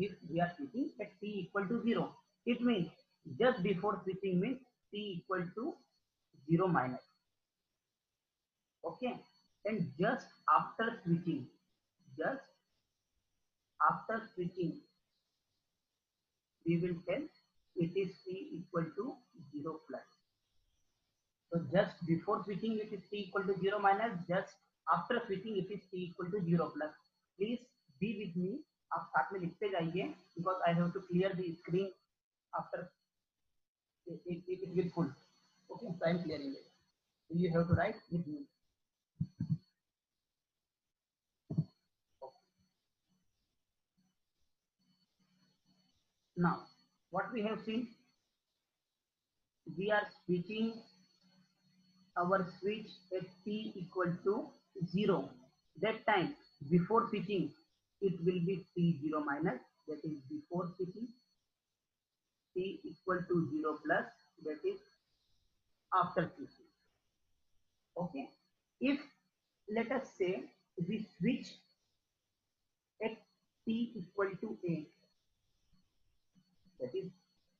if we are switching at t equal to 0, it means just before switching means t equal to 0 minus. Okay, and just after switching, just after switching, we will tell it is t equal to 0 plus. So just before switching it is t equal to 0 minus, just after switching it is t equal to 0 plus. Please be with me, आप साथ में लिखते जाइए, because I have to clear the screen after it will full. Okay, so I am clearing it. You have to write with me. Okay. Now, what we have seen, we are switching our switch at t equal to 0. That time before switching it will be t0 minus, that is before switching, t equal to 0 plus, that is after switching. Okay, if let us say we switch at t equal to a, that is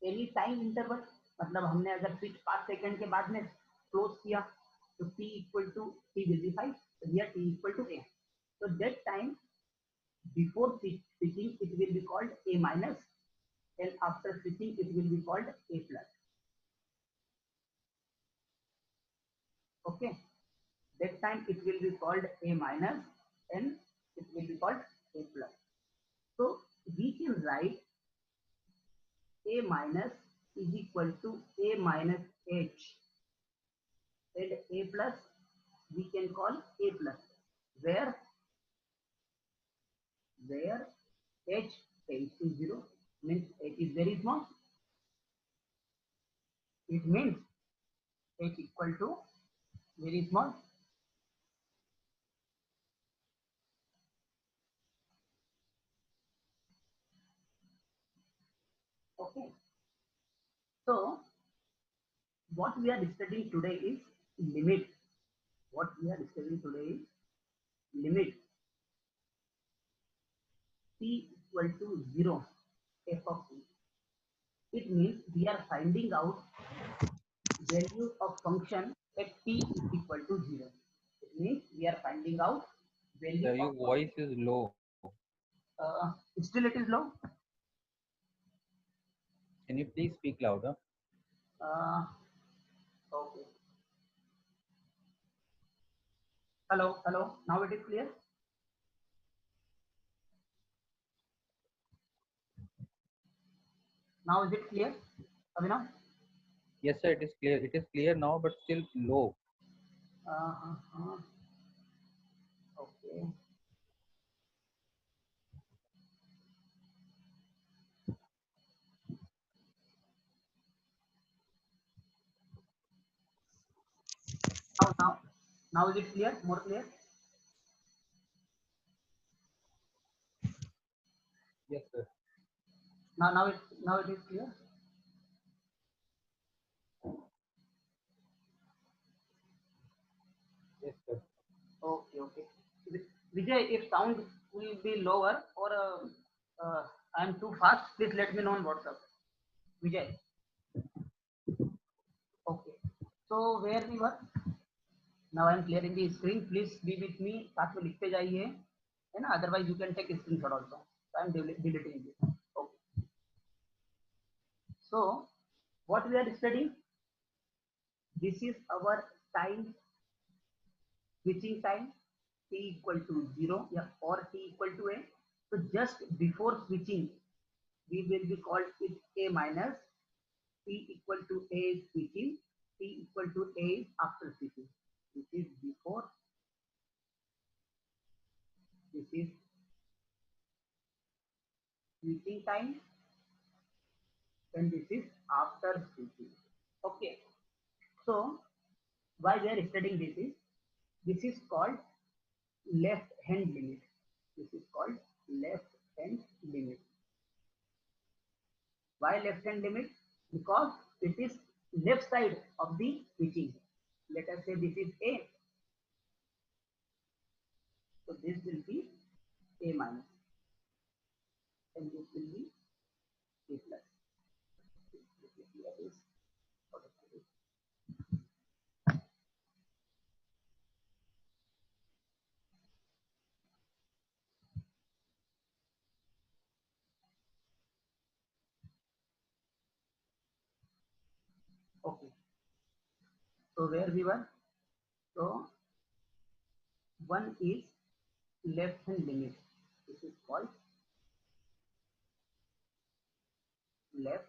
any time interval, मतलब हमने अगर switch 5 second के बाद में close किया तो t equal to t will be 5, here t equal to a. So that time before switching it will be called a minus, and after switching it will be called a plus. Okay, that time it will be called a minus and it will be called a plus. So we can write a minus is equal to a minus h, and a plus we can call a plus, where h tends to 0 means h is very small. It means h equal to very small. Okay, so what we are studying today is limit. What we are studying today is limit t equal to 0 f of t. It means we are finding out value of function at t is equal to 0. It means we are finding out value Sir, your of voice is low. still it is low. Can you please speak louder? Okay. Hello, hello. Now it is clear. Now is it clear, Abhinav? Yes, sir, it is clear. It is clear now, but still low. Okay. Now is it clear? More clear? Yes, sir. Now it is clear. Yes, sir. Okay, okay. Vijay, if sound will be lower or I am too fast, please let me know on WhatsApp. Vijay. Okay. So where we were? Now I am clearing the screen. Please be with me. साथ में लिखते जाइए, है ना? Otherwise you can take screenshot also. So I am deleting this. Okay. So what we are studying? This is our time, switching time, t equal to 0, yeah, or t equal to a. So just before switching, we will be called it a minus, t equal to a is switching, t equal to a is after switching. This is before, this is switching time, and this is after switching. Okay, so why we are studying this is called left hand limit. This is called left hand limit. Why left hand limit? Because it is left side of the switching. Let us say this is a, so this will be a minus, and this will be a plus. Okay, so where we were? So one is left hand limit. This is called left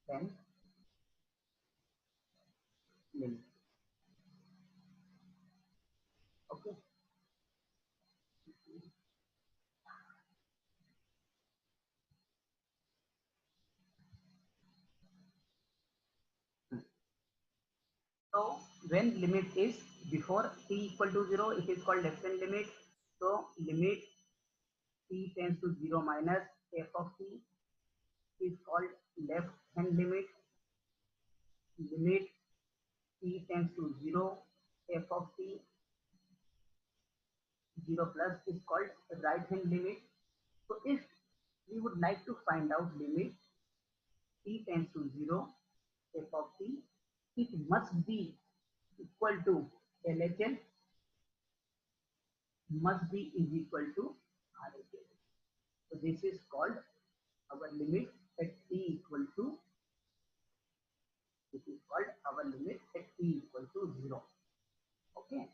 hand limit. Okay. So when limit is before t equal to 0, it is called left hand limit. So limit t tends to 0 minus f of t is called left hand limit. Limit t tends to 0 f of t 0 plus is called right hand limit. So if we would like to find out limit t tends to 0 f of t, it must be equal to LHL, must be is equal to RHL. So this is called our limit at t equal to, this is called our limit at t equal to 0. Okay,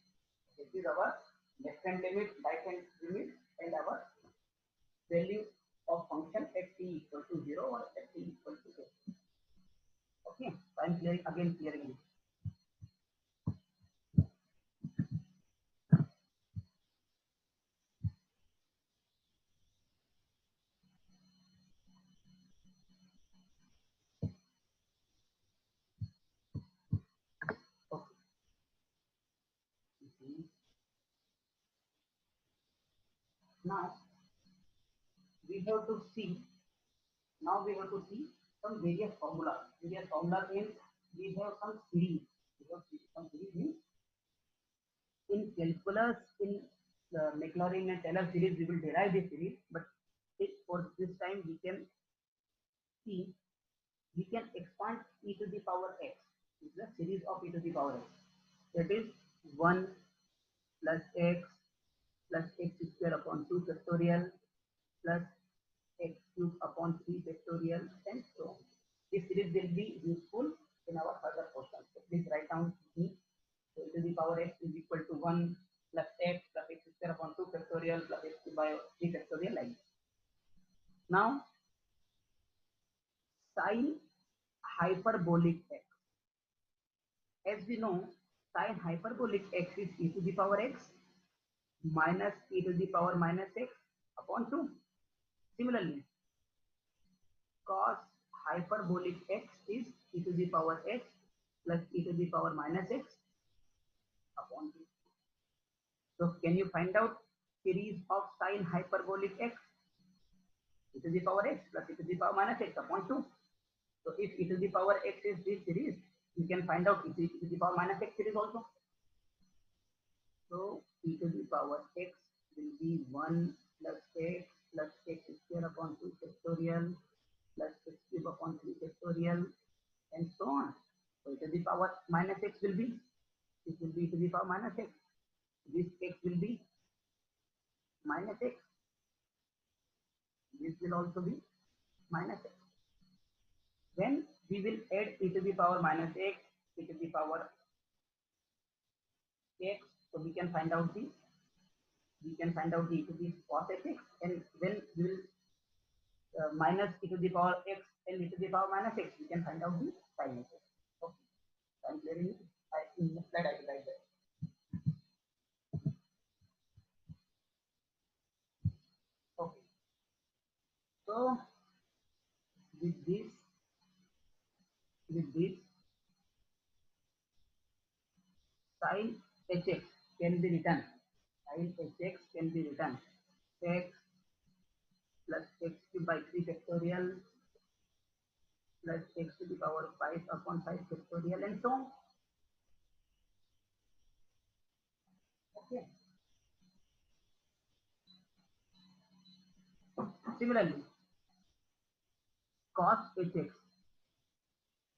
this is our left hand limit, right hand limit, and our value of function at t equal to 0 or at t equal to 0. Okay, so I'm clearing this. Okay. Now we have to see. Now we have to see some various formulas. Various formula means we have some series. We have some series means in calculus, in the Maclaurin and Taylor series, we will derive this series. But for this time, we can see, we can expand e to the power x. It's the series of e to the power x. That is 1 plus x square upon 2 factorial plus x cube upon 3 factorial and so on. This series will be useful in our further questions. So please write down e. So e to the power x is equal to 1 plus x square upon 2 factorial plus x cube by 3 factorial like this. Now sine hyperbolic x. As we know, sine hyperbolic x is e to the power x minus e to the power minus x upon 2. Similarly, cos hyperbolic x is e to the power x plus e to the power minus x upon 2. So can you find out series of sine hyperbolic x? E to the power x plus e to the power minus x upon 2. So if e to the power x is this series, you can find out e to the power minus x series also. So e to the power x will be 1 plus x square upon 2 factorial plus x cube upon 3 factorial and so on. So e to the power minus x will be, this will be e to the power minus x. This x will be minus x. This will also be minus x. Then we will add e to the power minus x, e to the power x. So we can find out the e to the cos x, and then we will minus e to the power x and e to the power minus x. We can find out the sin x. Okay, I'm clearing it. In the slide I will write that. Okay, so with this sin hx can be written, sin hx can be written x plus x cube by 3 factorial plus x to the power 5 upon 5 factorial and so on. Okay. Similarly, cos hx,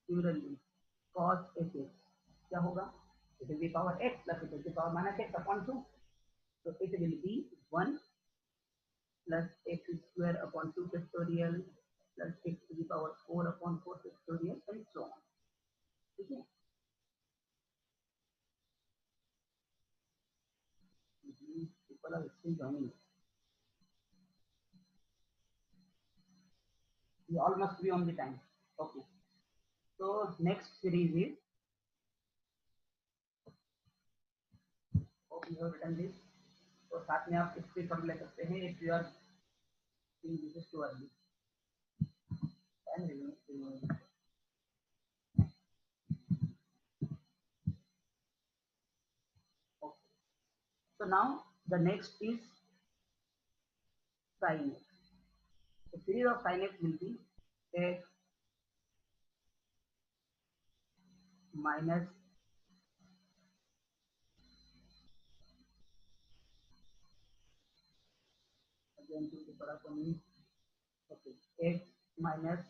similarly cos hx क्या होगा, it will be power x plus it will be power minus x upon 2, so it will be 1 plus x square upon 2 factorial plus x to the power 4 upon 4 factorial and so on. ठीक है, people are still joining. We all must be on the time. Okay, so next series is, hope you have written this. तो साथ में आप इससे कर ले सकते हैं if you are seeing this is too early and remove. Okay, so now the next is sin x. The series of sin x will be x minus again to the power of me. Okay, x minus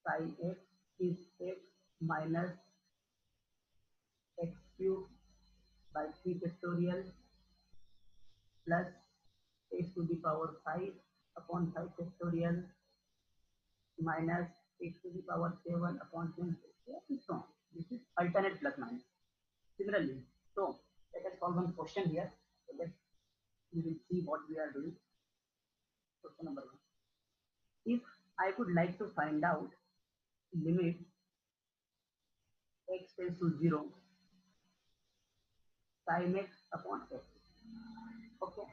sin x is x minus x cube by 3 factorial plus x to the power 5 upon 5 factorial minus x to the power 7 upon 10 factorial and so on. This is alternate plus minus. Similarly, so let us solve one question here. So let we will see what we are doing. Question number 1. If I would like to find out limit x tends to 0 sin x upon x. Okay.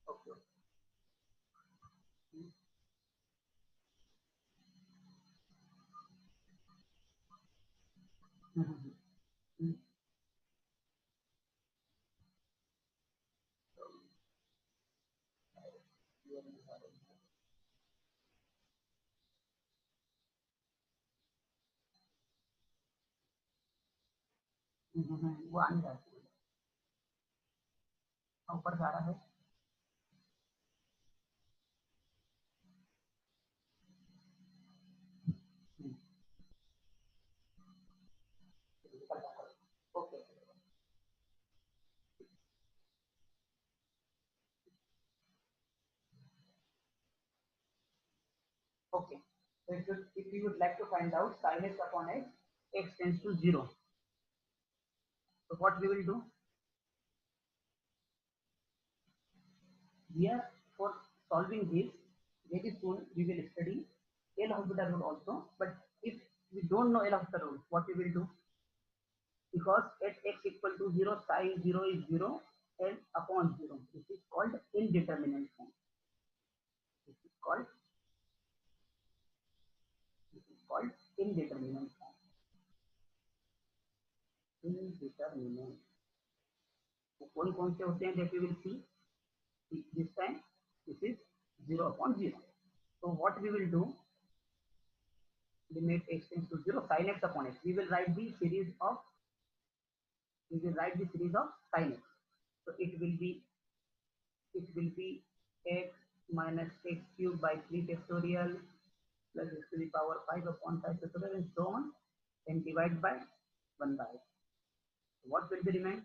Okay. वो आ नहीं रहा है, ऊपर जा रहा है. Okay. Okay. So if you would like to find out sin x upon x, x tends to 0. So what we will do here for solving this, very soon we will study L'Hospital rule also. But if we don't know L'Hospital rule, what we will do? Because at x equal to 0, sin 0 is 0 and upon 0. This is called indeterminate form. This is called indeterminate form. Indeterminate. So कौन से होते हैं that we will see. This time this is 0 upon 0. So what we will do, limit x tends to 0 sin x upon x. We will write the series of sin x. So it will be x minus x cube by 3 factorial plus x to the power 5 upon 5 factorial and so on, and divide by 1 by x. So what will be remain?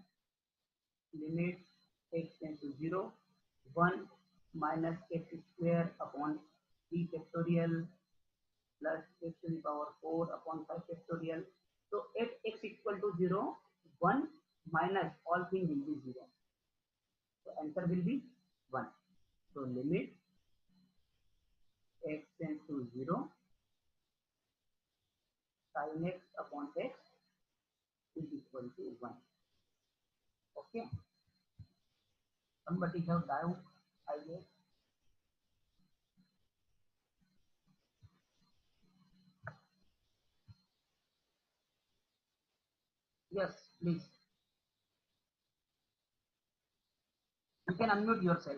Limit x tends to 0, 1 minus x square upon 3 factorial plus x to the power 4 upon 5 factorial. So at x equal to 0, 1 minus all things will be 0. So answer will be 1. So limit x tends to 0, sin x upon x is equal to 1. Okay. somebody have doubt, I guess. Yes, please. You can unmute yourself.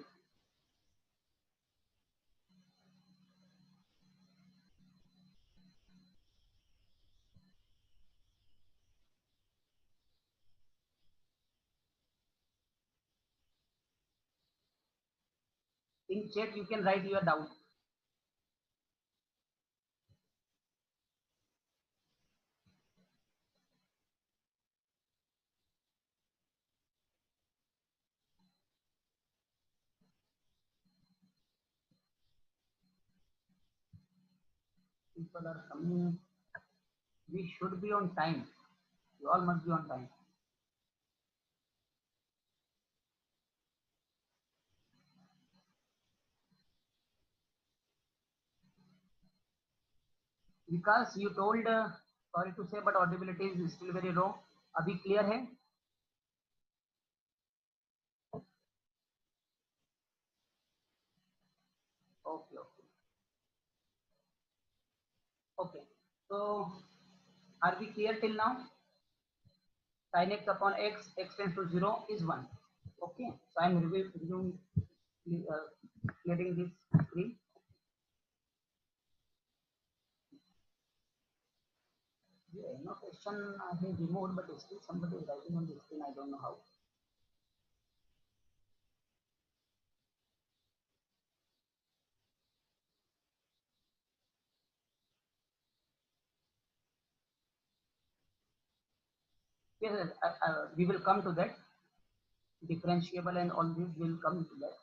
In chat, you can write your doubt. People are coming. We should be on time. You all must be on time. Because you told, sorry to say, but audibility is still very low. अभी clear है? Okay, okay. Okay. So, are we clear till now? Sin x upon x, x tends to 0 is 1. Okay. So, I am reviewing, clearing this screen. Yeah, no question I have removed, but still somebody is writing on the screen. I don't know how. Yes, we will come to that. Differentiable and all this will come to that.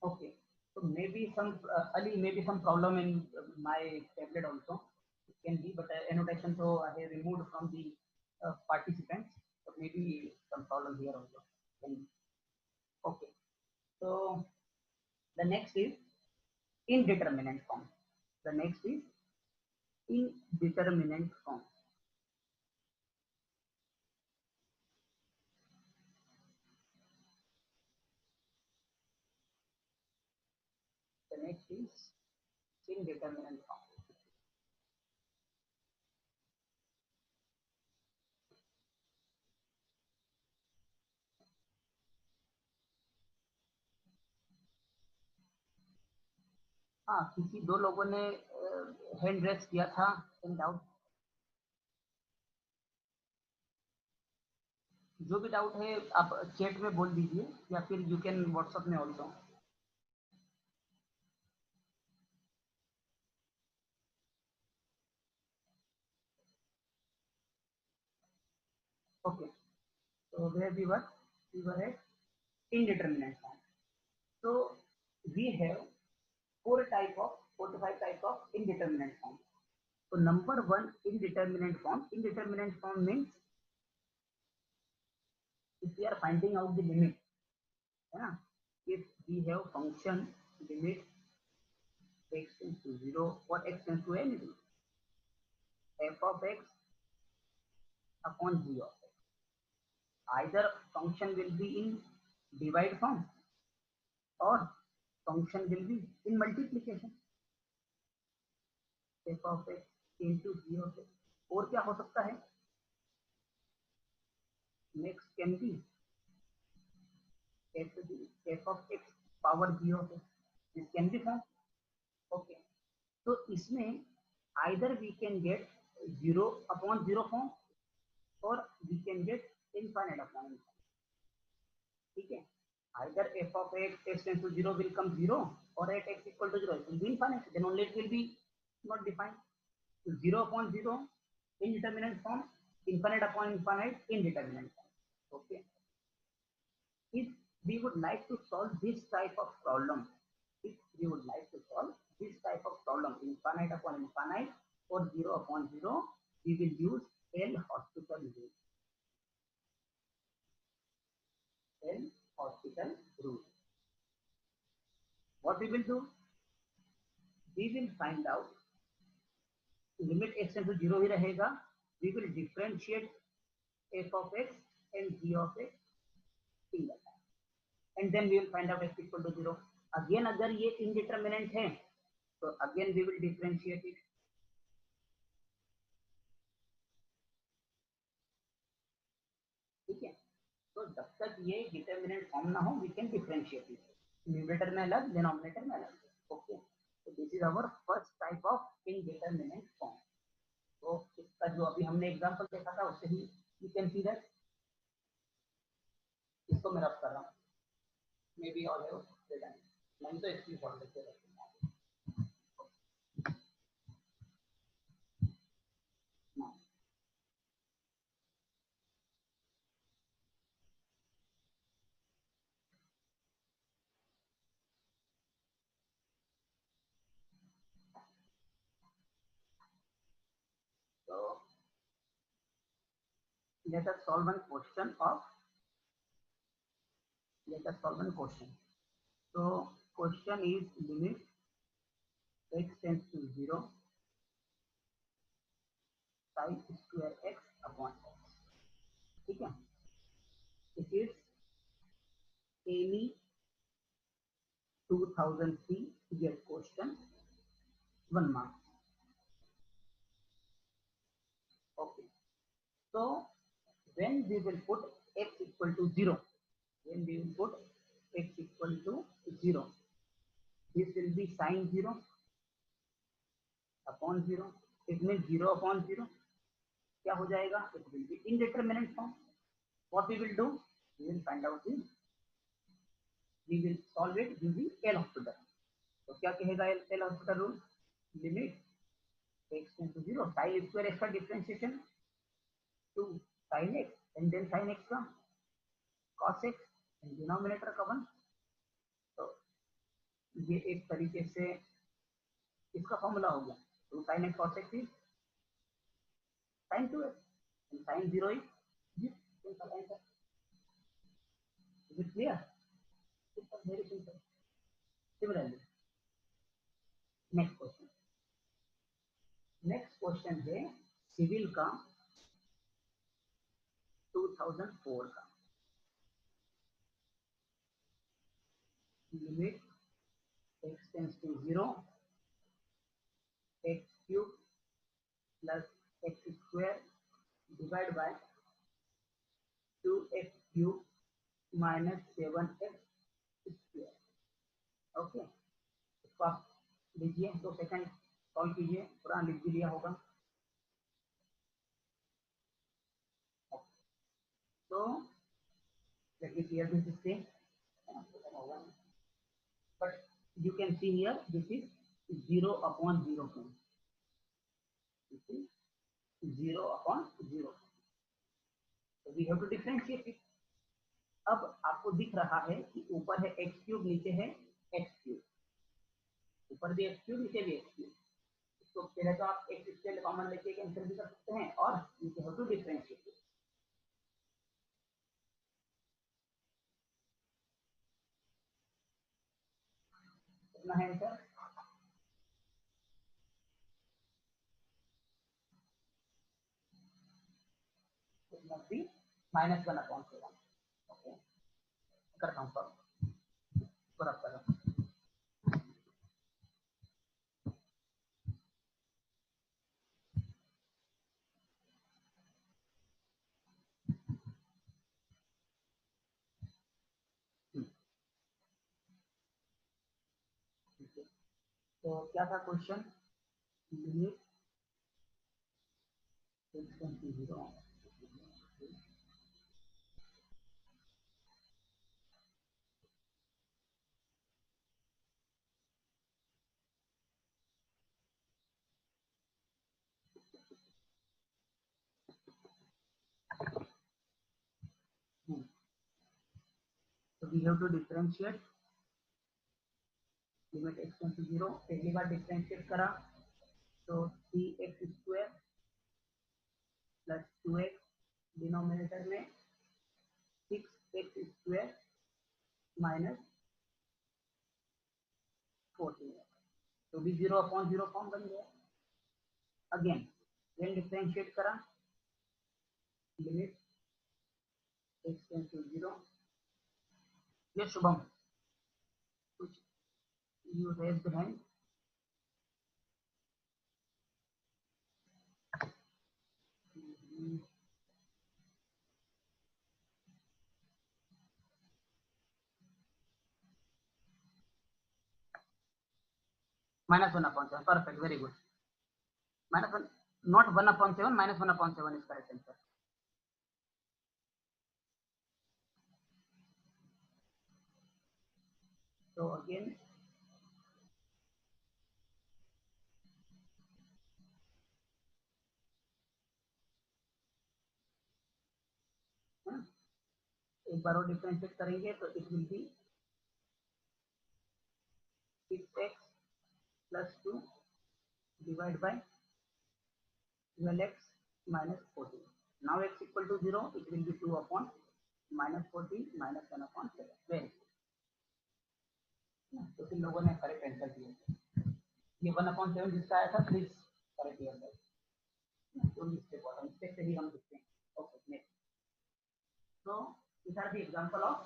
Okay. So maybe some Ali, maybe some problem in my tablet also. It can be, but annotation so I have removed from the participants. So maybe some problem here also. Okay. So the next is indeterminate form. The next is indeterminate form. The next is indeterminate form. हाँ, किसी दो लोगों ने hand raise किया था, doubt, जो भी doubt है आप चैट में बोल दीजिए या फिर यू कैन व्हाट्सएप में also. Okay, so where we were at indeterminate form. So we have four to five type of indeterminate form. So number one, indeterminate form. Indeterminate form means if we are finding out the limit, yeah, if we have function limit x tends to 0 or x tends to anything, f of x upon g of x. Either function will be in divide form or function will be in multiplication. f of x into g of x. और क्या हो सकता है? Next can be f of x power g of x. This can be found. Okay. So इसमें either we can get 0 upon 0 form or we can get infinite upon infinite. ठीक है? Either f of x tends to 0 will come 0 or at x equal to 0 it will be infinite. Then only it will be not defined. So 0 upon 0 indeterminate form, infinite upon infinite indeterminate form. Okay. If we would like to solve this type of problem, if we would like to solve this type of problem, infinite upon infinite or 0 upon 0, we will use L'Hospital rule. L'Hospital rule. What we will do? We will find out limit x tends to 0 ही रहेगा. We will differentiate f of x and g of x single time, and then we will find out x equal to 0. Again अगर ये indeterminate है तो again we will differentiate it. ठीक है, तो जब तक ये डिटर्मिनेंट फॉर्म ना हो we can differentiate it. Numerator में अलग, डिनोमिनेटर में अलग. ओके, तो this is our first type of indeterminate form. तो इसका जो अभी हमने एग्जांपल देखा था उससे ही यू कैन सी दैट. इसको मैं रब कर रहा हूँ, मे बी ऑल है नहीं तो स्क्रीनशॉट लेते रहते हैं. So let us solve one question of let us solve one question. So question is limit x tends to 0 sin square x upon x. ठीक है, it is any 2000 C get question 1 mark. Okay, so when we will put x equal to 0, when we will put x equal to 0, this will be sin 0 upon 0. It means 0 upon 0 क्या हो जाएगा? It will be indeterminate form. What we will do? We will find out this. We will solve it using L'Hospital. तो क्या कहेगा L'Hospital rule? Limit x tends to 0 sin square x का differentiation to sin x and then sin x का cos x and denominator का 1. तो ये एक तरीके से इसका फॉर्मूला हो गया. तो sin x cos x is sin 2x and sin 0 is this. Simple answer. Is it clear? Simple, very simple. Similarly, next question है सिविल का 2004 का. Limit x tends to 0 x cube plus x square divide by 2x cube minus 7x square. Okay, इसको आप लीजिए, 2 second solve कीजिए, पूरा लिख भी लिया होगा. तो let me clear this thing. But you can see here this is 0 upon 0 form. This is 0 upon 0. So we have to differentiate it. अब आपको दिख रहा है कि ऊपर है x क्यूब, नीचे है x क्यूब. ऊपर भी x क्यूब, नीचे भी x क्यूब. तो पहले तो आप x स्क्वायर कॉमन लेके कैंसिल भी कर सकते हैं और यू हैव टू डिफरेंशिएट. कितना है आंसर? -1 अपॉन 7. ओके, करता हूँ सॉल्व, पूरा कर रहा हूँ. तो क्या था question? Limit x tends to 0 तो we have to differentiate limit x tends to 0। पहली बार डिफरेंशिएट करा तो 3x square plus 2x denominator में 6x स्क्वायर माइनस 14 तो भी 0/0 फॉर्म बन गया। अगेन देन डिफरेंशिएट करा लिमिट x टेंड्स टू 0। ये शुभम कुछ you raised hand. -1/7 perfect, very good. -1 not 1/7, -1/7 is correct answer. So again एक बार और डिफरेंशिएट करेंगे तो it will B 6x plus 2 divided by 12x minus 14. Now x equal to 0, it will be 2 upon minus 14 minus 1/7. Very good. तो तीन लोगों ने correct answer दिया। ये 1/7 जिसका आया था प्लीज करेक्ट आंसर। तो इसके बॉटम से ही हम लिखते हैं। Okay next. So these are the example of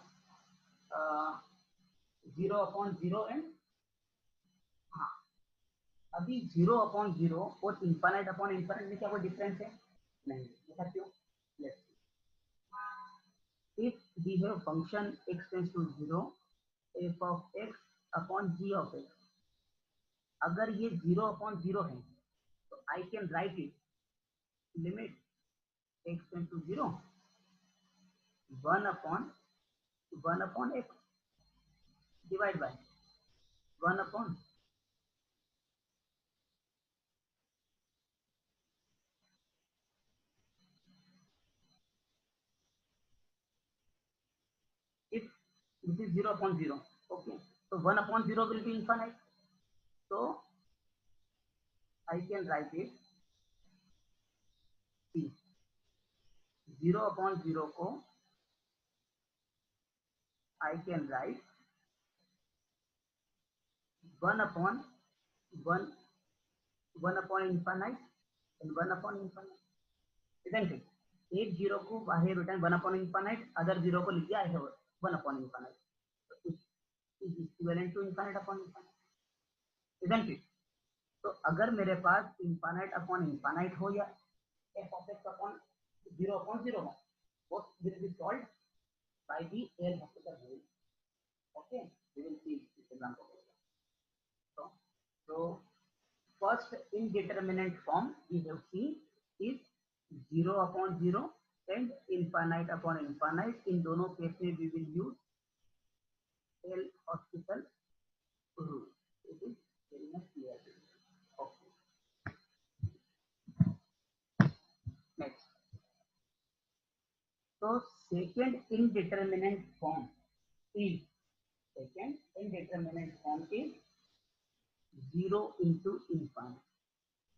0/0 and हाँ अभी 0/0 और इनफाइनाइट अपॉन इनफाइनाइट में क्या कोई डिफरेंस है? नहीं। ऐसा क्यों? Let's see. If we have function x tends to 0 f of x upon g of x, अगर ये 0/0 है तो I can write it limit x tends to 0 1/1 x divide by 1/, if this is 0/0, okay, so 1/0 will be infinite, so I can write it see 0/0 को I can write 1/1 infinite and 1/infinite, isn't it? एक zero को I have written 1/infinite, other zero को लिख दिया I have 1/infinite, so it is equivalent to infinite upon infinite, isn't it? तो अगर मेरे पास infinite upon infinite हो या f of x upon 0/0 हो, both will be solved by the L'Hospital rule. Okay, we will see this example. So first indeterminate form we have seen is 0/0 and infinite upon infinite. In दोनों case में we will use L'Hospital rule. It is very much clear. Okay. Next. So second indeterminate form is 0 into infinite.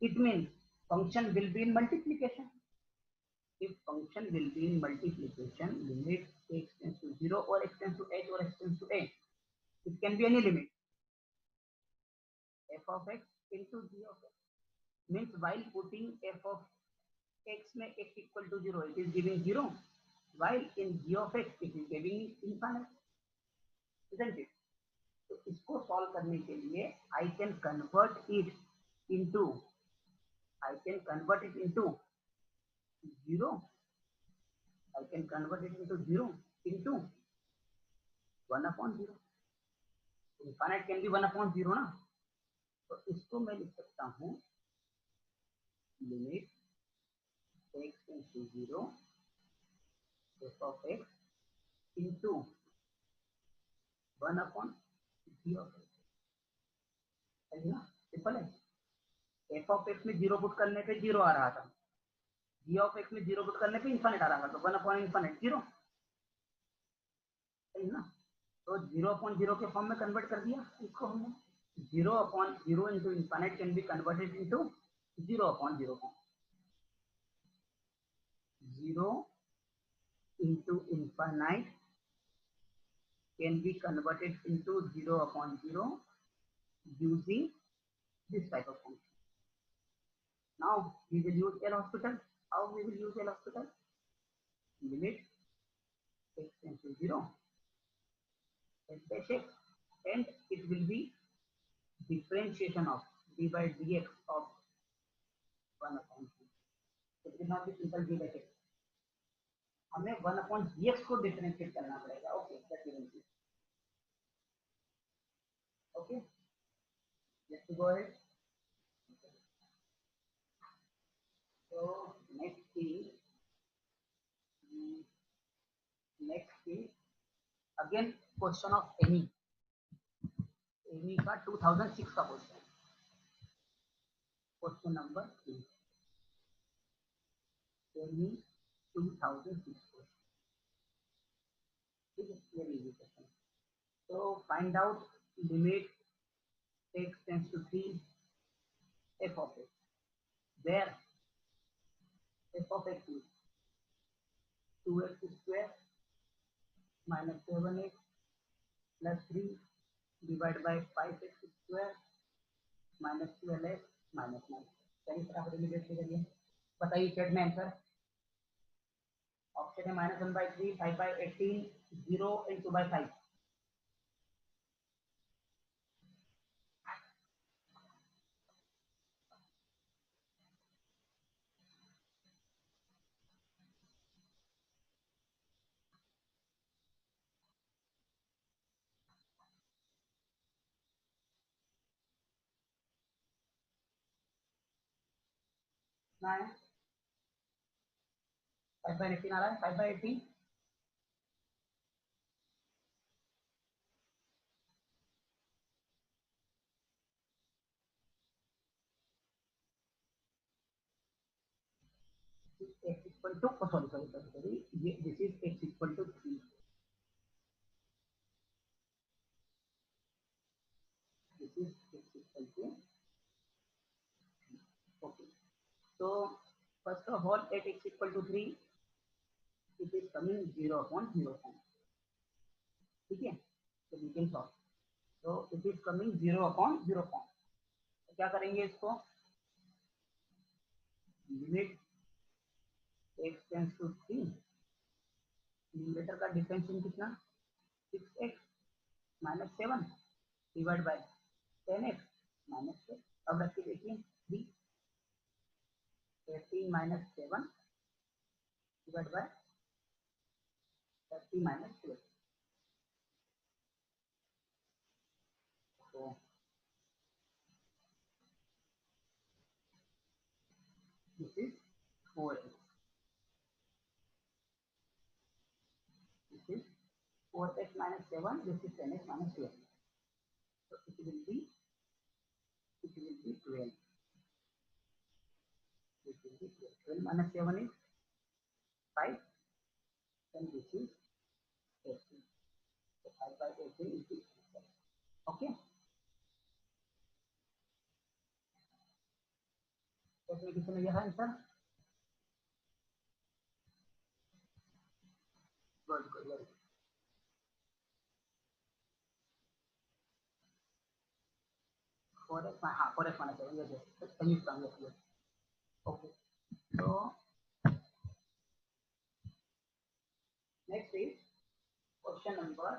It means function will be in multiplication. If function will be in multiplication, limit x tends to 0 or x tends to h or x tends to a, it can be any limit. F of x into g of x means while putting f of x में x equal to 0, it is giving 0, while in g of x it is giving infinite, isn't it? तो इसको solve करने के लिए I can convert it into 0. I can convert it into 0 into 1/0. Infinite can be 1/0 ना, तो इसको मैं लिख सकता हूँ limit x tends to 0 f of x into 1/g of x, है ना? सिंपल है। f of x में 0 पुट करने पे 0 आ रहा था, g of x में 0 पुट करने पे इनफाइनाइट आ रहा था, तो 1/infinite 0, है ना? तो 0/0 के फॉर्म में कन्वर्ट कर दिया इसको हमने. 0/0 into infinite can be converted into 0/0 form. 0 into infinite can be converted into 0/0 using this type of function. Now we will use L'Hospital. How we will use L'Hospital? Limit x tends to 0 f dash x, and it will be differentiation of d by dx of 1/3. It will not be simple d by x. हमें 1/dx को differentiate करना पड़ेगा. Okay, that will be okay. Let's go ahead. So next is again question of any का 2006 का question. Question number 3, any 2006 question. ठीक है, very easy question. तो find out limit x tends to 3 f of x, where f of x is 2x square minus 7x plus 3 divided by 5x square minus 12x minus 9. सही फटाफट immediately करिए. बताइए chat में answer. Option है -1/3, 5/18, 0 and 2/5. कितना है? 5/18 आ रहा है. 5/18 x equal to, oh sorry, this is x equal to 3. This is x equal to 3. Okay. So first of all, at x equal to 3, it is coming 0/0 form. ठीक है, तो we can solve. So it is coming 0/0 form. तो क्या करेंगे इसको? Limit x tends to 3, numerator का differential कितना? 6x minus 7 divide by 10x minus 12. अब रख के देखिए 3 18 minus 7 divided by 30 minus 12. So this is 4x. This is 4x minus 7. This is 10x minus 12. So it will be 12. This will be 12. 12 minus 7 is 5. Then this is 18. So 5/18 is 12. Okay. तो इसमें कितने में यह answer? Good good very good. 4x, हाँ 4x minus 7. Yes yes. Yes yes. Okay. So next is question number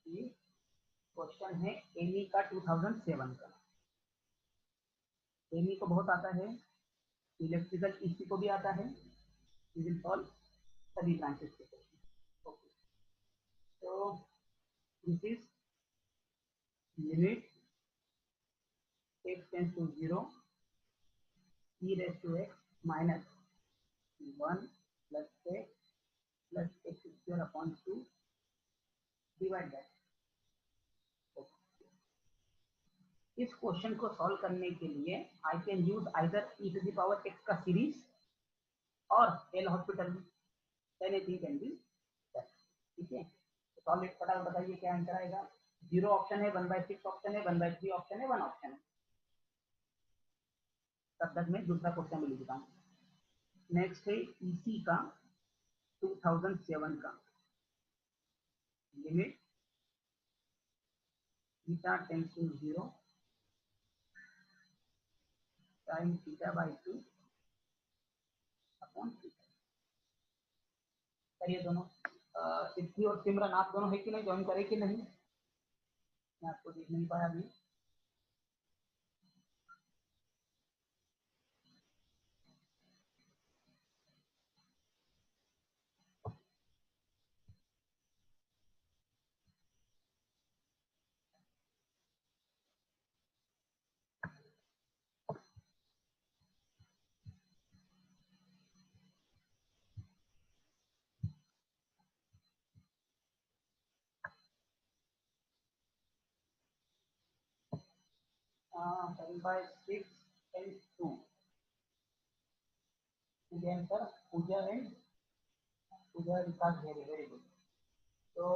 8. Question है Amy का 2007 का. Amy को बहुत आता है, इलेक्ट्रिकल ईसी को भी आता है. वी विल सॉल्व सभी ब्रांचेस के क्वेश्चन. ओके. तो this is limit x tends to 0 e raised to x minus 1 plus x square upon 2 divide that. Okay. इस क्वेश्चन को सॉल्व करने के लिए I can use either e to the power x का series और L'Hospital anything can be, ठीक है। तो सॉल्व इट, फटाफट बताइए क्या आंसर आएगा। 0 ऑप्शन है, 1/6 ऑप्शन है, 1/3 ऑप्शन है, 1 ऑप्शन है। तब तक मैं दूसरा क्वेश्चन भी लिखता हूँ। नेक्स्ट है ईसी का 2007 का, limit theta tends to 0 sin theta by 2 upon theta. करिए दोनों। सिद्धि और सिमरन आप दोनों है कि नहीं, ज्वाइन करे कि नहीं, मैं आपको देख नहीं पाया अभी। Seven by six and two, answer Puja and Puja Vikas, very very good. तो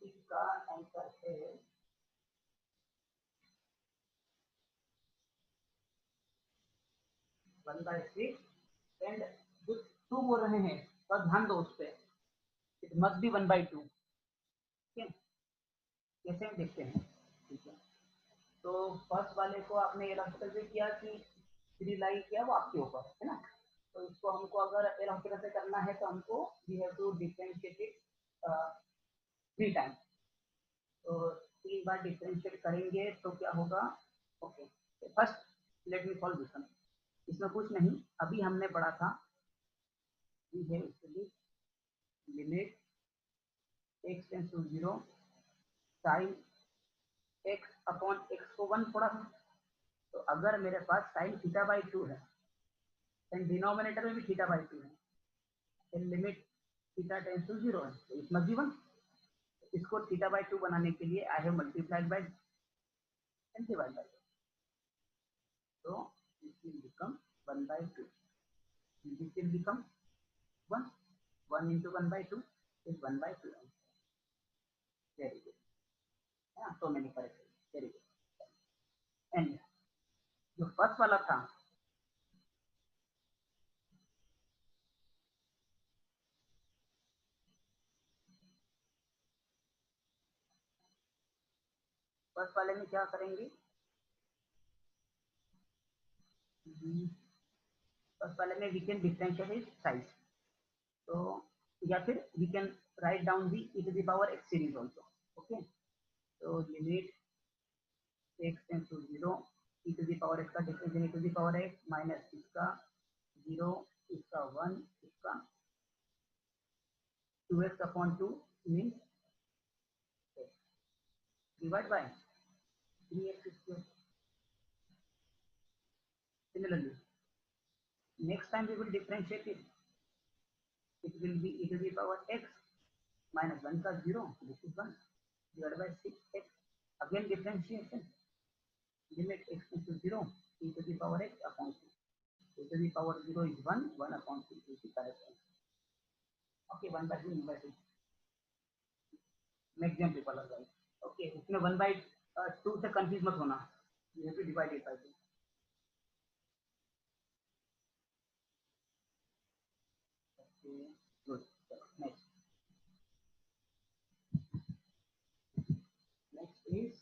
इसका आंसर है 1/6 एंड जो 2 बोल रहे हैं तो ध्यान दो उस पर, इट मस्ट बी 1/2, ठीक है। कैसे हम देखते हैं, ठीक है। तो फर्स्ट वाले को आपने एल हॉस्पिटल से किया कि 3 लाई किया, वो आपके ऊपर है ना। तो इसको हमको अगर एल हॉस्पिटल से करना है तो हमको we have to differentiate it 3 time. तो 3 बार डिफरेंशिएट करेंगे तो क्या होगा, okay. First let me solve this one. इसमें कुछ नहीं, अभी हमने पढ़ा था we have studied limit x tends to 0 sin x upon x को 1 पढ़ा था। तो अगर मेरे पास sin थीटा बाई 2 है एंड डिनोमिनेटर में भी थीटा बाई 2 है, then limit theta tends to 0 है, तो इट मस्ट बी 1। इसको थीटा बाई 2 बनाने के लिए I have multiplied by and divide bye, so this will become 1/2, this will become 1, 1 into 1/2 is 1/2, very good, yeah, so many corrections, very good। And जो first वाला था, first वाले में क्या करेंगे, फर्स्ट वाले में we can differentiate is size, तो या फिर we can write down the e to the power x series also, okay. तो limit x tends to 0 e to the power x का differential e to the power x minus इसका 0, इसका 1, इसका 2x upon 2 means divide by 3x square. Similarly, next time we will differentiate it. It will be e to the power x minus 1 plus 0, this is 1, divided by 6x. Again differentiation. Limit x to 0, e to the power x upon 2. E to the power 0 is 1, 1 upon 2 is the correct answer. Okay, 1 by 2, 1 by 2. Maximum people are right. Okay, इसमें 1/2 से confuse मत होना. You have to divide it by 2. Okay, good. Next. Next is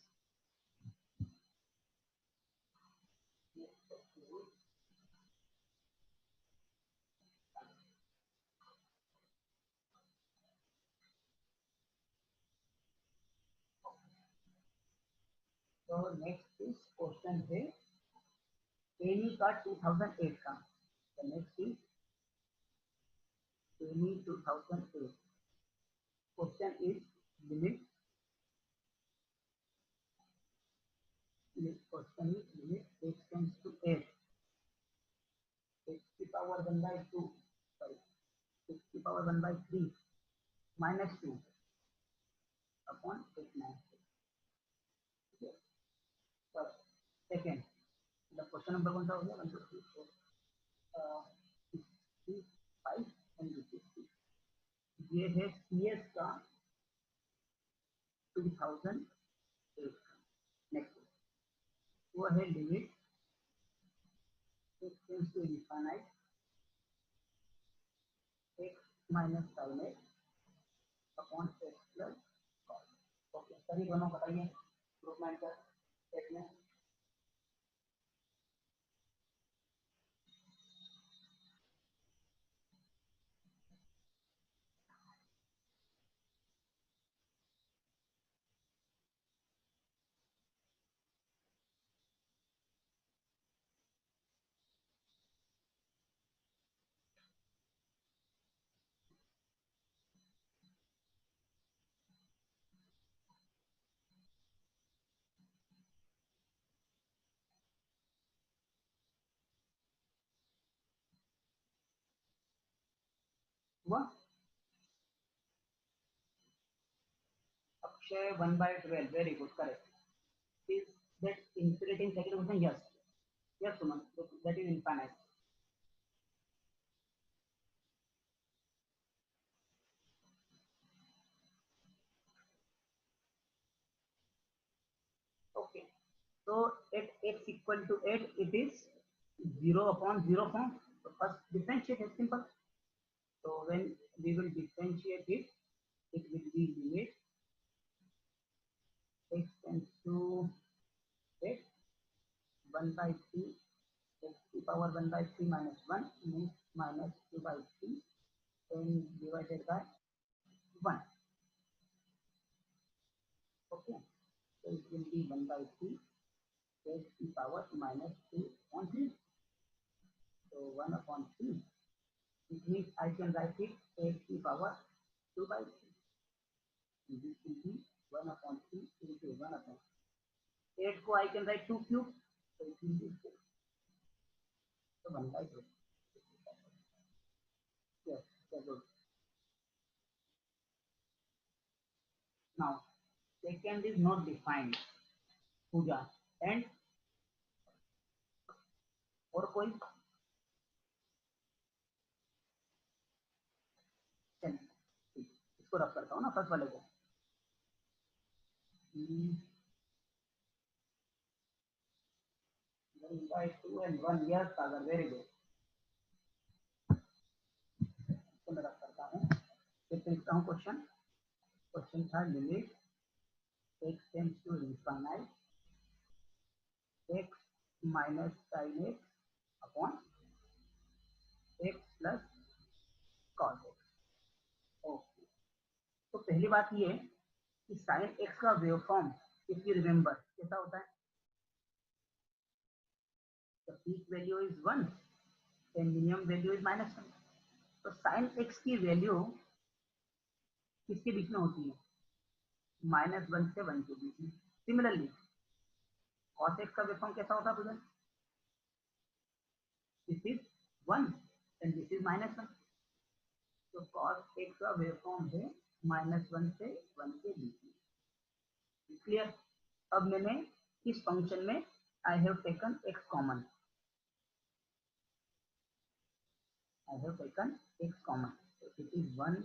so next is question है any का 2008 का। The next is any 2008. Question is limit. Question is limit x tends to 8. X to power 1 by 2. Sorry, x to power 1 by 3 minus 2 upon 8 9. Okay. Number कौन सा हो गया 1 2 3 4 5 and ये है CS का 2008। नेक्स्ट वो है limit x tends to infinite x minus sin x upon x plus cos। Okay सभी दोनों बताइए ग्रुप में आंसर सेट में। हुआ Akshay 1/12 very good correct. Is that infinite in second question? Yes yes Suman that is infinite. Okay so at x equal to 8 it is 0 upon 0 form. So first differentiate is simple. So when we will differentiate it, it will be limit x tends to x 1 by 3 x to power 1 by 3 minus 1 means minus 2 by 3 and divided by 1. Okay, so it will be 1 by 3 x to power minus 2 upon 3. So 1 upon 3. It means I can write it x to power 2 by 3. This will be 1 upon 3 into 1 upon 8 को I can write 2 cube, so it will be 4. So 1 by 2. Yes, that's good. Now, second is not defined. Puja and और कोई इसको रख करता हूँ ना first वाले को। 1 by 2 and 1 yes Sagar very good. इसको मैं रख करता हूँ। फिर लिखता हूँ क्वेश्चन। क्वेश्चन था limit x tends to infinite x minus sin x upon x plus cos x। Okay तो पहली बात ये कि sin x का wave form if you remember कैसा होता है? The peak value is 1 and minimum value is -1। तो sin x की वैल्यू किसके बीच में होती है? -1 से 1 के बीच में। सिमिलरली cos x का वेव फॉर्म कैसा होता है भुजन? This is 1 and this is -1। तो cos x का वेव फॉर्म है -1 से 1 के बीच में। क्लियर? अब मैंने इस फंक्शन में I have taken x common. I have taken x common. So it is 1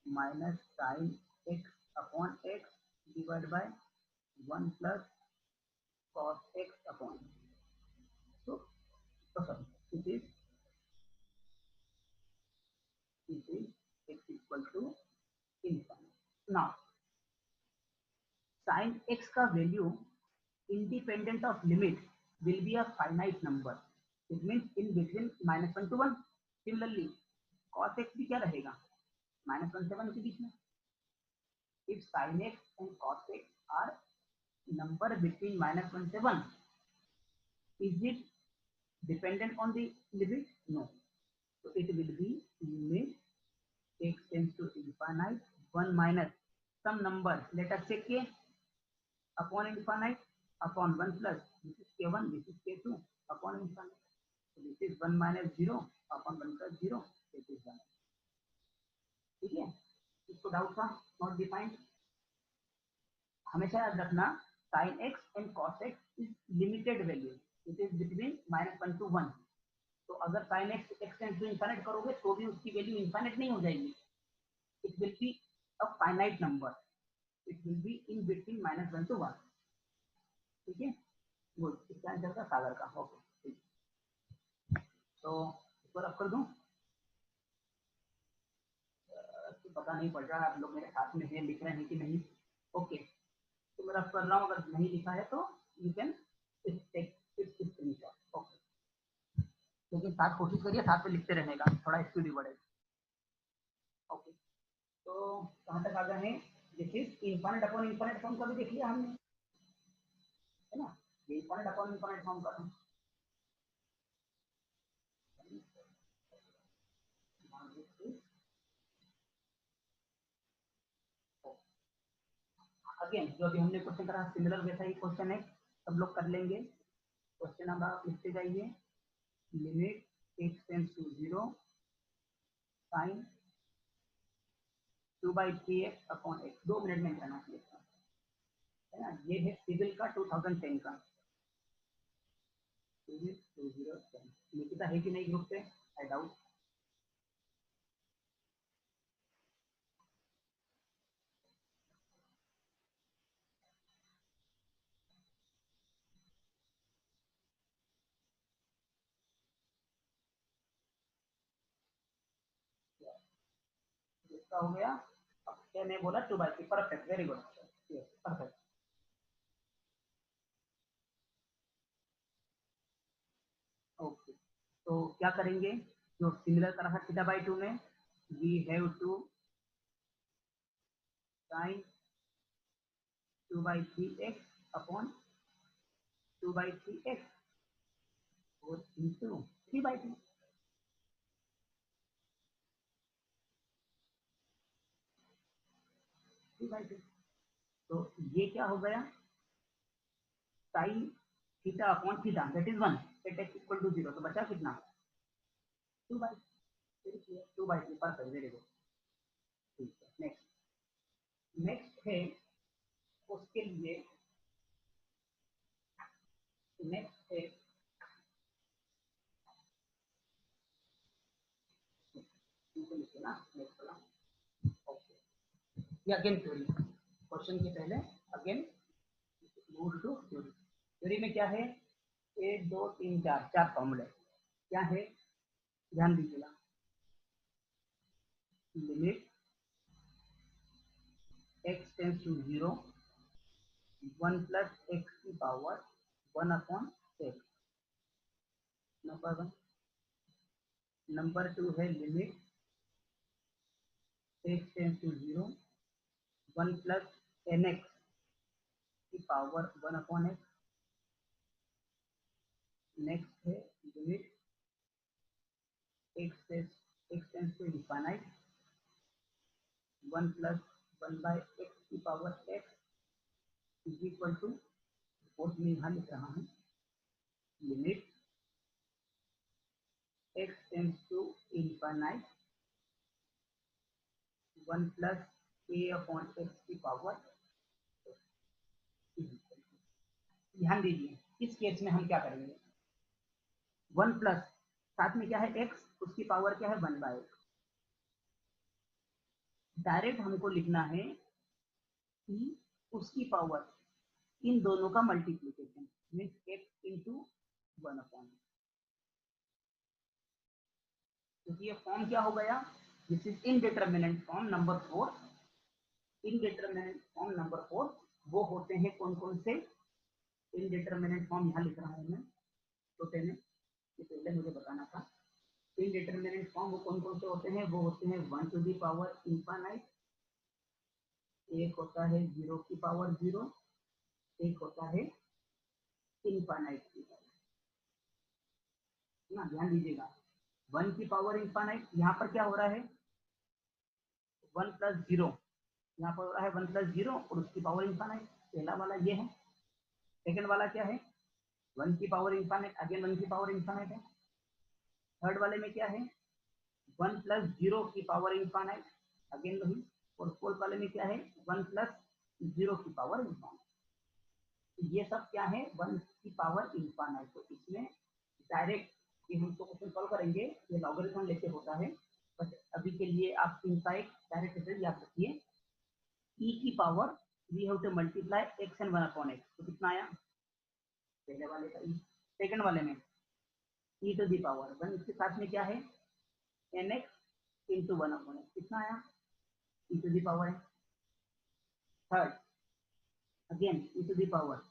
minus sin x upon x divided by 1 plus cos x upon x. So sorry, it is x equal to infinite. Now, sin x का value independent of limit will be a finite number. It means in between -1 to 1. Similarly, cos x भी क्या रहेगा? -1 से 1 के बीच में। If sin x and cos x are number between -1 to 1, is it dependent on the limit? No. So it will be limit x tends to infinite 1 minus some number, let us say k upon infinite upon 1 plus this is k1, this is k2 upon infinite. So this is 1 minus 0 upon 1 plus 0, this is 1. ठीक है? इसको doubt था not defined. हमेशा याद रखना sin x and cos x is limited value. It is between -1 to 1। तो अगर sin x x tends to infinite करोगे तो भी उसकी वैल्यू इनफाइनाइट नहीं हो जाएगी, it will be a finite number, it will be in between -1 to 1। ठीक है, गुड, इसका आंसर था सागर का। ओके ठीक, तो इसको रख कर दूं, तो पता नहीं पड़ रहा आप लोग मेरे साथ में है, लिख रहे हैं कि नहीं। ओके, तो मैं रख कर रहा हूँ, अगर नहीं लिखा है तो you can take screenshot. Okay, लेकिन साथ कोशिश करिए साथ में लिखते रहने का, थोड़ा स्पीड भी बढ़े। ओके, तो कहाँ तक आ गए हैं, this is infinite upon infinite form का भी देख लिया हमने, है ना, ये इनफाइनाइट अपॉन इनफाइनाइट फॉर्म का था। अगेन जो अभी हमने क्वेश्चन करा सिमिलर वैसा ही क्वेश्चन है, सब लोग कर लेंगे। क्वेश्चन अब आप लिखते जाइए, limit x tends to 0 sine 2/3x upon x, 2 minute में करना चाहिए, है ना। ये है सिविल का 2010 का, सिविल 2010। निकिता है कि नहीं ग्रुप पे, आई डाउट। इसका हो गया, अक्षय ने बोला 2/3, perfect, very good, perfect. Okay, तो क्या करेंगे, जो सिमिलर करा था θ/2 में, we have to sine 2/3x upon 2/3x और इंटू 3/2। तो ये क्या हो गया, sine theta upon theta that is 1 at x equal to 0, तो बचा कितना 2/3, 2/3, परफेक्ट, वेरी गुड। ठीक है, नेक्स्ट, नेक्स्ट है उसके लिए, नेक्स्ट है ना, नेक्स्ट वाला। ओके, ये अगेन थ्योरी, क्वेश्चन के पहले again move to theory. Theory में क्या है, 1 2 3 4, 4 फॉर्मूले क्या है, ध्यान दीजिएगा। Limit x tends to 0 1 plus x की power 1 upon x, number 1। Number 2 है limit x tends to 0 1 plus nx की पावर 1 अपॉन x। नेक्स्ट है limit x tends to infinite 1 plus 1 by x की power x is equal to, fourth में यहाँ लिख रहा हूँ, limit x tends to infinite 1 plus a upon x की power. ध्यान दीजिए, इस केस में हम क्या करेंगे, 1 प्लस साथ में क्या है x, उसकी पावर क्या है 1 बाय x। डायरेक्ट हमको लिखना है कि उसकी पावर, इन दोनों का multiplication means x into 1 upon, क्योंकि ये फॉर्म क्या हो गया, this is indeterminate form number 4। Indeterminate form number 4 वो होते हैं कौन कौन से, इनडिटरमिनेंट फॉर्म यहाँ लिख रहा हूँ मैं छोटे में, ये पहले मुझे बताना था। इनडिटरमिनेंट फॉर्म वो कौन कौन से होते हैं, वो होते हैं 1 टू द पावर इनफाइनाइट, एक होता है 0 की पावर 0, एक होता है इनफाइनाइट की पावर ना। ध्यान दीजिएगा, 1 की पावर इनफाइनाइट, यहाँ पर क्या हो रहा है 1 प्लस 0, यहाँ पर हो रहा है 1 प्लस 0 और उसकी पावर इनफाइनाइट, पहला वाला ये है। सेकंड वाला क्या है, 1 की पावर इनफाइनाइट, अगेन 1 की पावर इनफाइनाइट है। थर्ड वाले में क्या है, 1 प्लस 0 की पावर इनफाइनाइट, अगेन वही। और फोर्थ वाले में क्या है, 1 प्लस 0 की पावर इनफाइनाइट। ये सब क्या है, 1 की पावर इनफाइनाइट। तो इसमें डायरेक्ट ये हम तो क्वेश्चन सॉल्व करेंगे, ये लॉगरिथम लेके होता है, बट अभी के लिए आप इनसाइड डायरेक्ट रिजल्ट याद रखिए। e की power we have to multiply x and 1/x, तो कितना आया पहले वाले का e, सेकंड वाले में e टू दी पावर 1, इसके साथ में क्या है nx इंटू 1/x, कितना आया e टू दी पावर है। Third again e to the power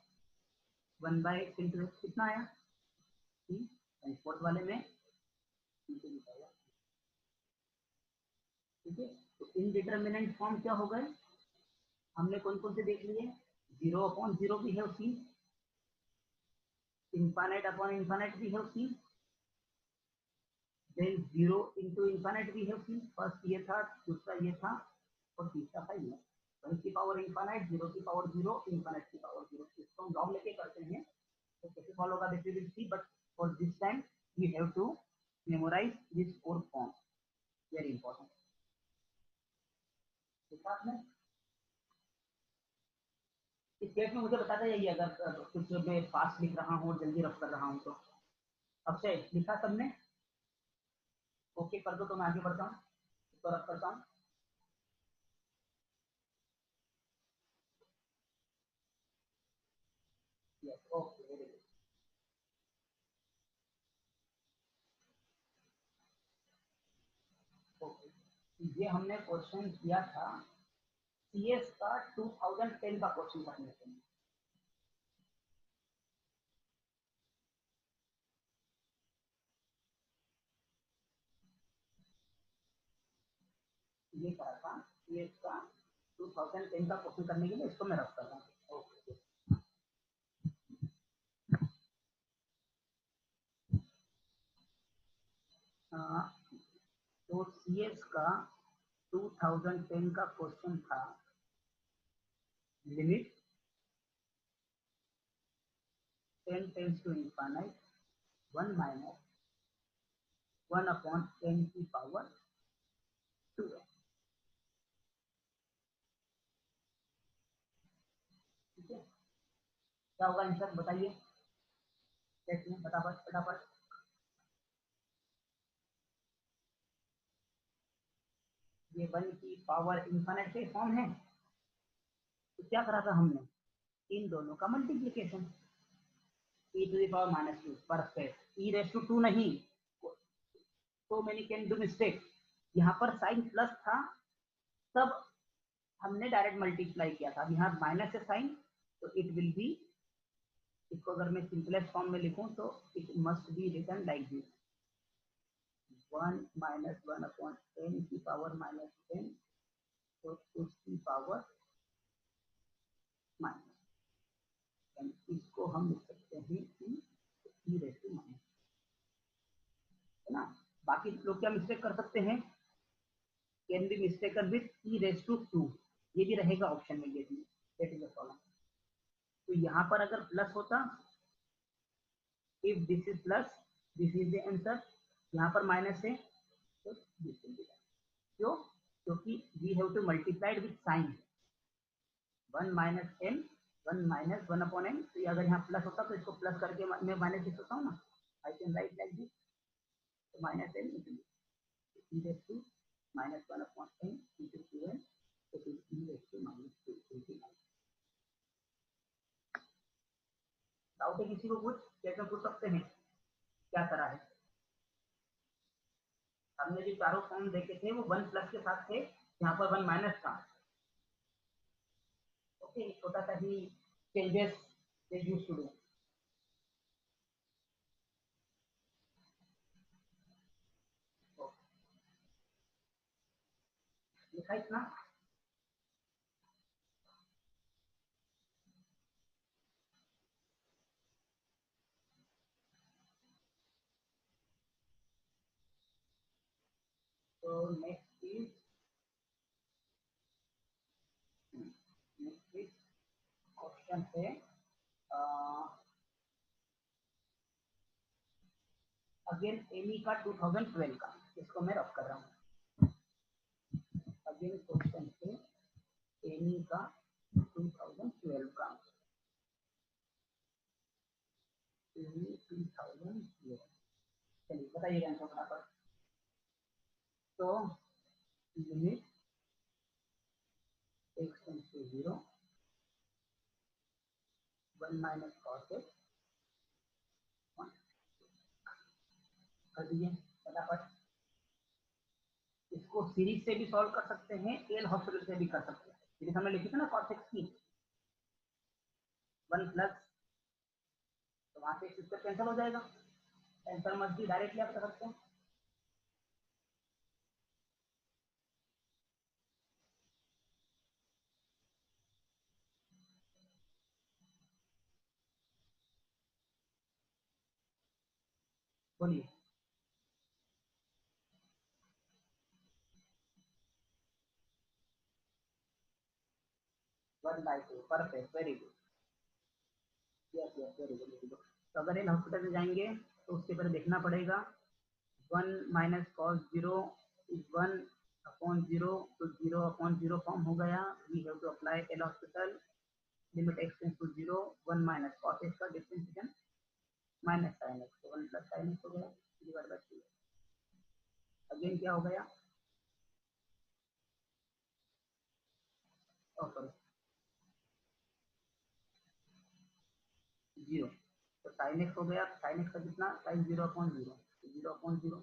1/x into x, कितना आया e, एंड फोर्थ वाले में e टू दी पावर। ठीक है, तो इनडिटरमिनेंट फॉर्म क्या हो गए, हमने कौन कौन से देख लिए, 0/0 भी है उसकी, infinite upon infinite we have seen, then 0 into infinite we have seen, first ये था, दूसरा ये था, और तीसरा था ये, 1 की पावर इनफाइनाइट, 0 की पावर 0, इनफाइनाइट की पावर 0। इसको हम लॉग लेके करते हैं, तो कैसे सॉल्व होगा that we will see, but for this time we have to memorise this four form, very important. ठीक है आपने इस केस में मुझे बताते जाइए अगर कुछ मैं फास्ट लिख रहा हूँ, जल्दी रफ कर रहा हूँ तो। अक्षय लिखा सबने, ओके कर दो तो मैं आगे बढ़ता हूँ, इसको रफ करता हूँ। Yes, okay, very good. Okay. ये हमने क्वेश्चन किया था सीएस का 2010 का क्वेश्चन करने के लिए। ये करा था सीएस का 2010 का क्वेश्चन करने के लिए, इसको मैं रख कर रहा हूँ। ओके, तो सीएस का 2010 का क्वेश्चन था, limit 10 tends to infinite 1 minus 1/10 की पावर 2 है। ठीक है, क्या होगा आंसर बताइए, फटाफट फटाफट। ये 1 की पावर इनफाइनाइट के फॉर्म है, तो क्या करा था हमने, इन दोनों का multiplication, e to the power -2, perfect, e raise to 2 नहीं, so many can do mistake, यहाँ पर साइन प्लस था तब हमने डायरेक्ट मल्टीप्लाई किया था, अब यहाँ माइनस है साइन, तो इट विल बी, इसको अगर मैं सिंपलेस्ट फॉर्म में लिखूं तो it must be written like this, 1 minus 1/10 की पावर -10, तो उसकी पावर माइनस, इसको हम लिख सकते हैं कि e रेस टू माइनस, है ना। बाकी लोग क्या मिस्टेक कर सकते हैं, can be mistaken with e raise to 2, ये भी रहेगा ऑप्शन में, ये भी दैट इज द प्रॉब्लम। तो यहाँ पर अगर प्लस होता, if this is plus, this is the answer, यहाँ पर माइनस है तो दिस विल बी, क्यों, क्योंकि we have to multiplied with sine, 1 minus n, 1 minus 1/n, तो अगर यहाँ प्लस होता तो इसको प्लस करके मैं माइनस लिख सकता हूँ ना, I can write like this, तो minus n into e raise to -1/n into 2n, तो e रेस टू -2। डाउट है किसी को, कुछ कैसे पूछ सकते हैं, क्या करा है, हमने जो चारों फॉर्म देखे थे वो 1 प्लस के साथ थे, यहाँ पर 1 माइनस था। ओके, छोटा सा ही changes they used to do. लिखा इतना, तो नेक्स्ट इज क्वेश्चन है अगेन एमी का 2012 का, इसको मैं रफ कर रहा हूँ। अगेन क्वेश्चन है एमी का 2012 का, 2000। चलिए बताइए आंसर फटाफट। तो limit x tends to 0 1 minus cos x कर दीजिए फटाफट। इसको सीरीज से भी सॉल्व कर सकते हैं, एल हॉस्पिटल से भी कर सकते हैं। सीरीज हमने लिखी थी ना कॉस एक्स की 1 प्लस, तो वहां से इसका कैंसिल हो जाएगा। आंसर मत भी डायरेक्टली आप कर सकते हैं। बोलिए। 1/2 perfect, very good. Yes yes, very good very good. तो अगर एल हॉस्पिटल में जाएंगे तो उसके पहले देखना पड़ेगा 1 माइनस कॉस 0 इज 1 अपॉन 0, तो 0 अपॉन 0 फॉर्म हो गया। We have to apply L'Hospital. Limit x tends to 0 1 minus cos x का डिफरेंशिएशन माइनस साइन एक्स, तो 1 प्लस साइन एक्स हो गया डिवाइड बाय 2। अगेन क्या हो गया, और सॉरी 0, तो साइन एक्स हो गया। साइन एक्स का कितना, sine 0 upon 0, 0 upon 0।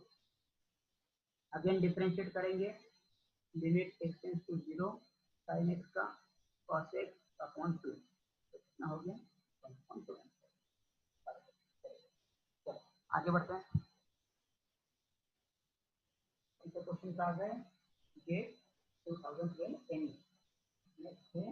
Again differentiate करेंगे, limit x tends to 0 sine x का कॉस एक्स अपॉन 2, तो कितना हो गया 1/2। चलो आगे बढ़ते हैं। क्वेश्चन आ गए गेट 2012 एनी। नेक्स्ट है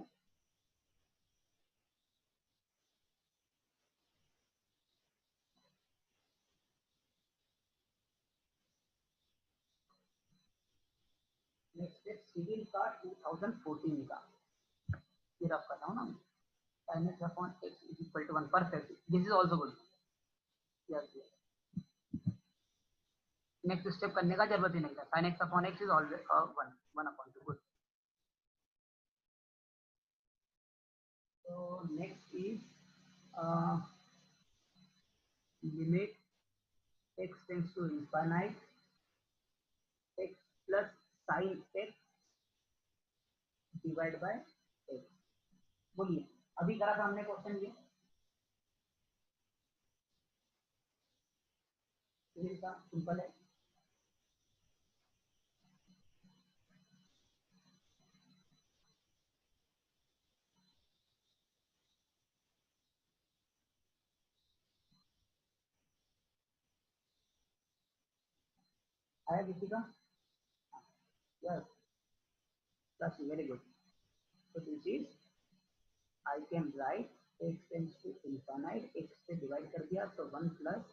नेक्स्ट है सिविल का 2014 का। फिर आप करना हो ना, sin x upon x is equal to 1, perfect, this is also good। yes। Next step करने का जरूरत ही नहीं था, sin x upon x is always 1/2, good। so next is limit x tends to infinite x plus sin x divide by x। बोलिए, अभी करा था हमने क्वेश्चन ये सिविल का, सिंपल है। आया किसी का, yes, that's very good। so this is I can write x tends to infinite, x से डिवाइड कर दिया तो 1 plus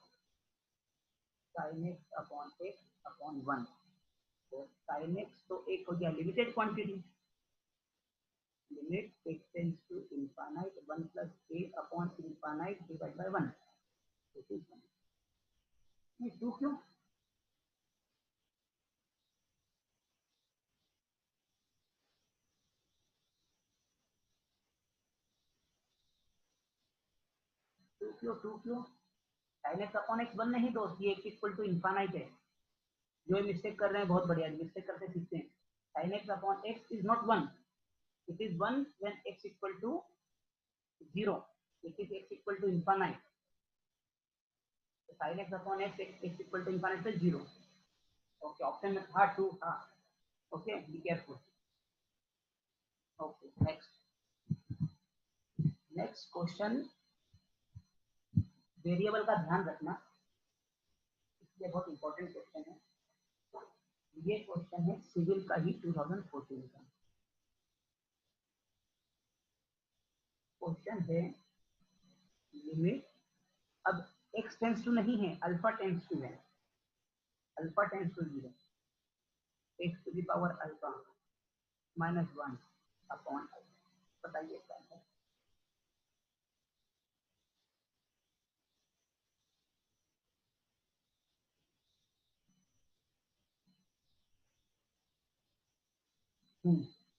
sin x upon x upon 1। तो sin x तो एक हो गया limited quantity, limit x tends to infinite 1 plus a upon infinite divide by 1। ये 2 क्यों, टू क्यों sin x अपॉन x 1 नहीं दोस्त, ये x इक्वल टू इन्फानाइट है। जो मिस्टेक कर रहे हैं बहुत बढ़िया, मिस्टेक करते सीखते हैं। sin x upon x is not 1, it is 1 when x equal to 0, it is x equal to infinite। sin x upon x, x equal to infinite से 0। ओके, ऑप्शन में था 2 था। Okay, be careful. Okay next, next question variable का ध्यान रखना, इसलिए बहुत important question है। ये क्वेश्चन है सिविल का ही 2014 का क्वेश्चन है। लिमिट, अब x टेंस टू नहीं है, अल्फा टेंस टू है, alpha tends to 0, x to the power alpha minus 1 upon alpha. बताइए क्या है।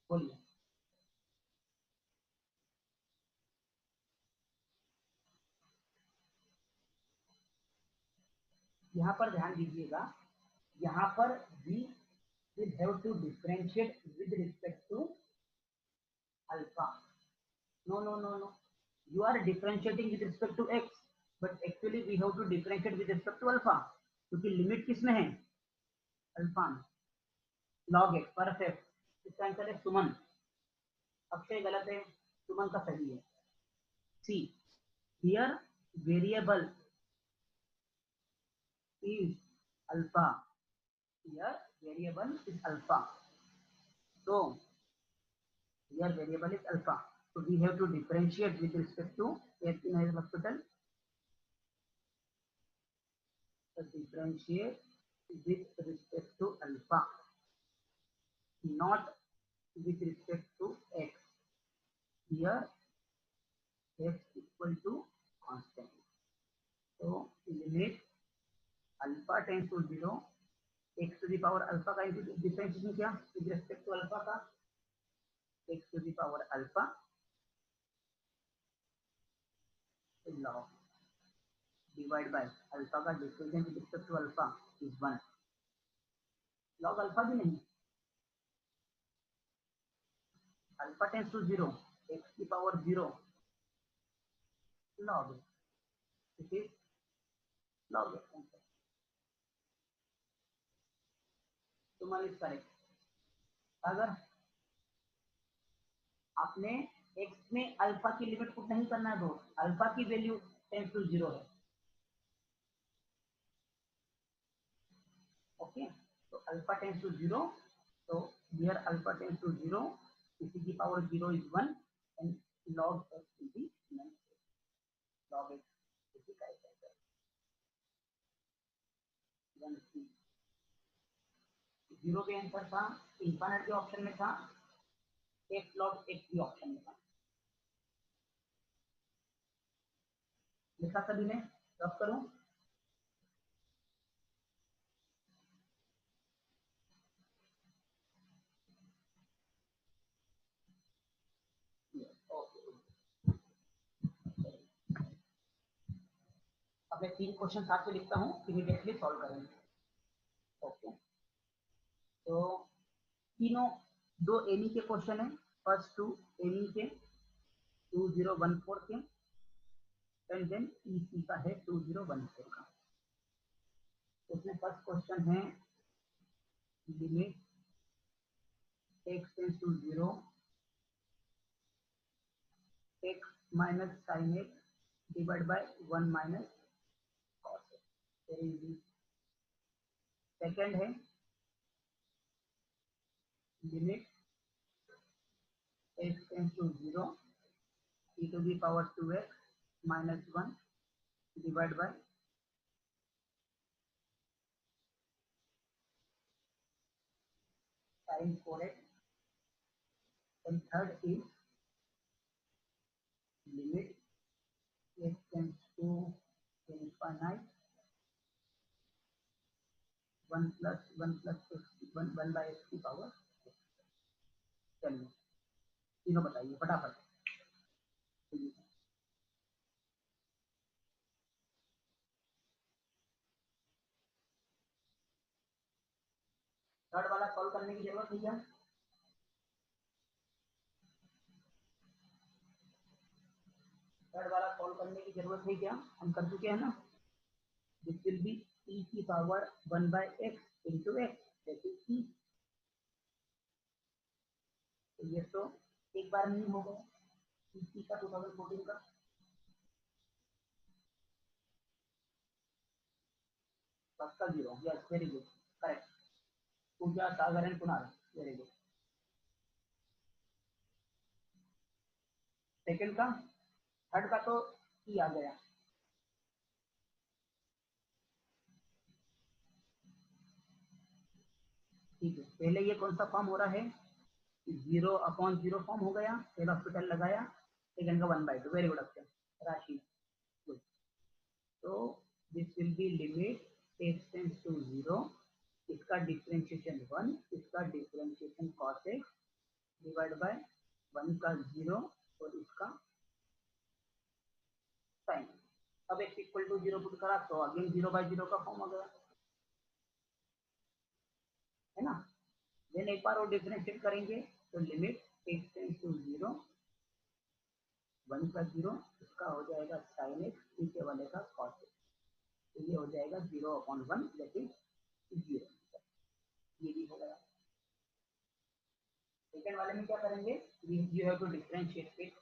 बोलिए। यहाँ पर ध्यान दीजिएगा, यहाँ पर we will have to differentiate with respect to alpha. No. You are differentiating with respect to x, but actually we have to differentiate with respect to alpha, क्योंकि लिमिट किसमें है? अल्फा में. log x, perfect. इसका answer है सुमन. अक्षय गलत है, सुमन का सही है. See, here variable is alpha. Here variable is alpha. So here variable is alpha. So we have to differentiate with respect to x in higher hospital. So differentiate with respect to alpha, not with respect to x. Here x equal to constant. So limit alpha tends to 0, x to the power alpha का differentiation क्या with respect to alpha का? x to the power alpha log divide by alpha का differentiation with respect to alpha is 1. log alpha भी नहीं, alpha tends to 0, x की power 0 log it is log x. Answer तुम्हारी is correct. अगर आपने x में alpha की limit put नहीं करना है दोस्त, अल्फा की वैल्यू टेंड्स टू 0 है. ओके, तो अल्फा टेंड्स टू 0, तो हियर अल्फा टेंड्स टू 0, इसी की power 0 is 1 and log x will be 9. log x इसी का आंसर 1. 0 के आंसर था, इंफिनिट के ऑप्शन में था, x log x भी ऑप्शन में था. लिखा सभी ने? रब करूं? अब मैं 3 क्वेश्चन साथ में लिखता हूँ, इमीडिएटली सॉल्व करेंगे. ओके, तो तीनों 2 एनी के क्वेश्चन है. फर्स्ट 2 एनी के 2014 के, एंड देन ईसी का है 2014 का. उसमें फर्स्ट क्वेश्चन है limit x tends to 0 x minus sine x divide by 1 minus cos x. Very easy. Second है limit x tends to 0 e to the power 2x minus 1 divide by sin 4x. and third is limit x tends to infinite 1 plus x 1 by x की power. चलिए तीनों बताइए फटाफट. Third वाला solve करने की जरूरत नहीं है. थर्ड वाला सॉल्व करने की जरूरत है क्या? हम कर चुके हैं ना. दिस विल बी e की power 1 by x into x, that is e. तो ये तो एक बार नहीं होगा. e का 2014 का प्लस का 0. Yes, very good, correct. Puja Sagar and Kunal, very good. Second का, थर्ड का तो ई आ गया. ठीक है, पहले ये कौन सा फॉर्म हो रहा है? 0/0 फॉर्म हो गया. पहला हॉस्पिटल लगाया, सेकंड का 1/2. Very good Akshay. Rashi good. तो this will be limit x tends to 0, इसका डिफरेंशिएशन 1, इसका differentiation cos x divide by 1 का 0 और इसका sin. अब x इक्वल टू 0 पुट करा तो अगेन 0/0 का फॉर्म आ गया, है ना। देन एक बार और डिफरेंशिएट करेंगे तो लिमिट x टेंड्स टू 0 1 + 0 इसका हो जाएगा sin x, नीचे वाले का cos x, तो ये हो जाएगा 0/1 दैट इज 0, ये भी हो गया। सेकंड वाले में क्या करेंगे, you have to differentiate it,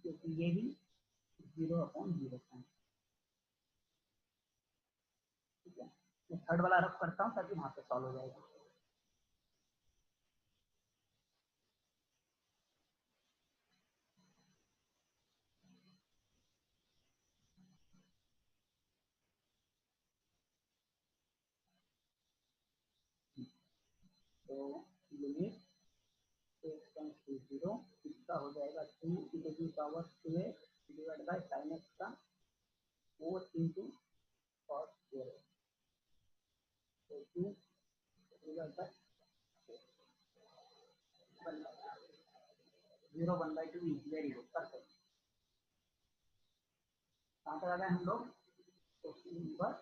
क्योंकि ये भी 0/0 है, ठीक है। मैं थर्ड वाला रफ करता हूँ ताकि वहां पे सॉल्व हो जाएगा। तो लिमिट x टेंड्स टू 0 इसका हो जाएगा 2 e power 2x divide by sin x का 4 into cos 0, तो 2 divide by 0/2 is very good, perfect. कहाँ तक आ गए हम लोग, क्वेश्चन नंबर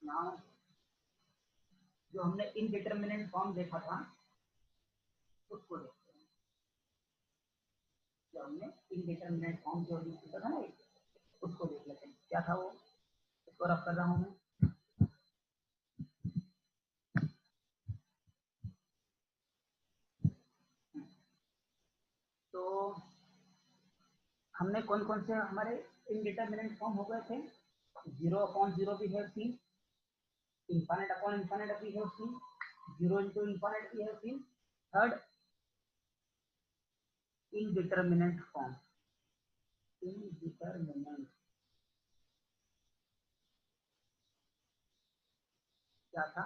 नाउ। जो हमने इनडिटरमिनेट फॉर्म देखा था उसको देखते हैं। जो हमने इनडिटरमिनेट फॉर्म जो देखा था ना, उसको देख लेते हैं क्या था वो, इसको रफ कर रहा हूँ मैं। तो हमने कौन कौन से हमारे इनडिटरमिनेट फॉर्म हो गए थे, 0/0 भी है सी, infinite भी है सी, 0 into infinite भी है सी। थर्ड indeterminate फॉर्म, indeterminate क्या था,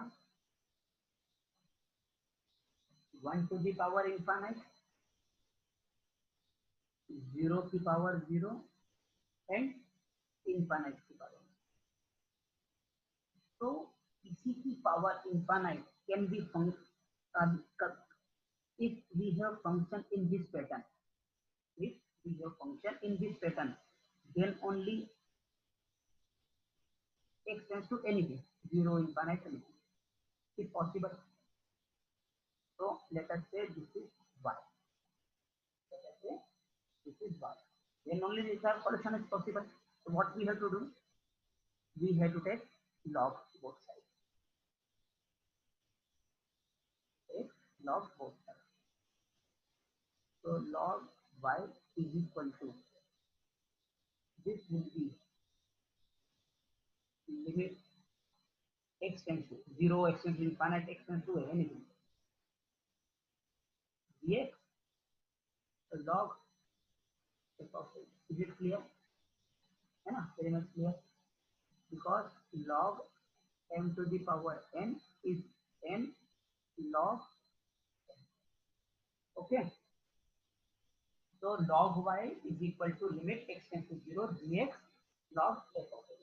1 to the power infinite, 0 की पावर 0 एंड infinite की पावर। तो इसी की power infinite can be if we have function in this pattern, if we have function in this pattern, then only x tends to anything, 0, infinite, anything if possible. So let us say this is y, let us say this is y, then only this solution is possible. So what we have to do, we have to take log both sides, take log both sides. So log y is equal to, this will be limit x tends to 0, x tends to infinite, x tends to anything, dx log f of x. Is it clear, है ना, very much clear, because log m to the power n is n log n. Okay, so log y is equal to limit x tends to 0 dx log f of x.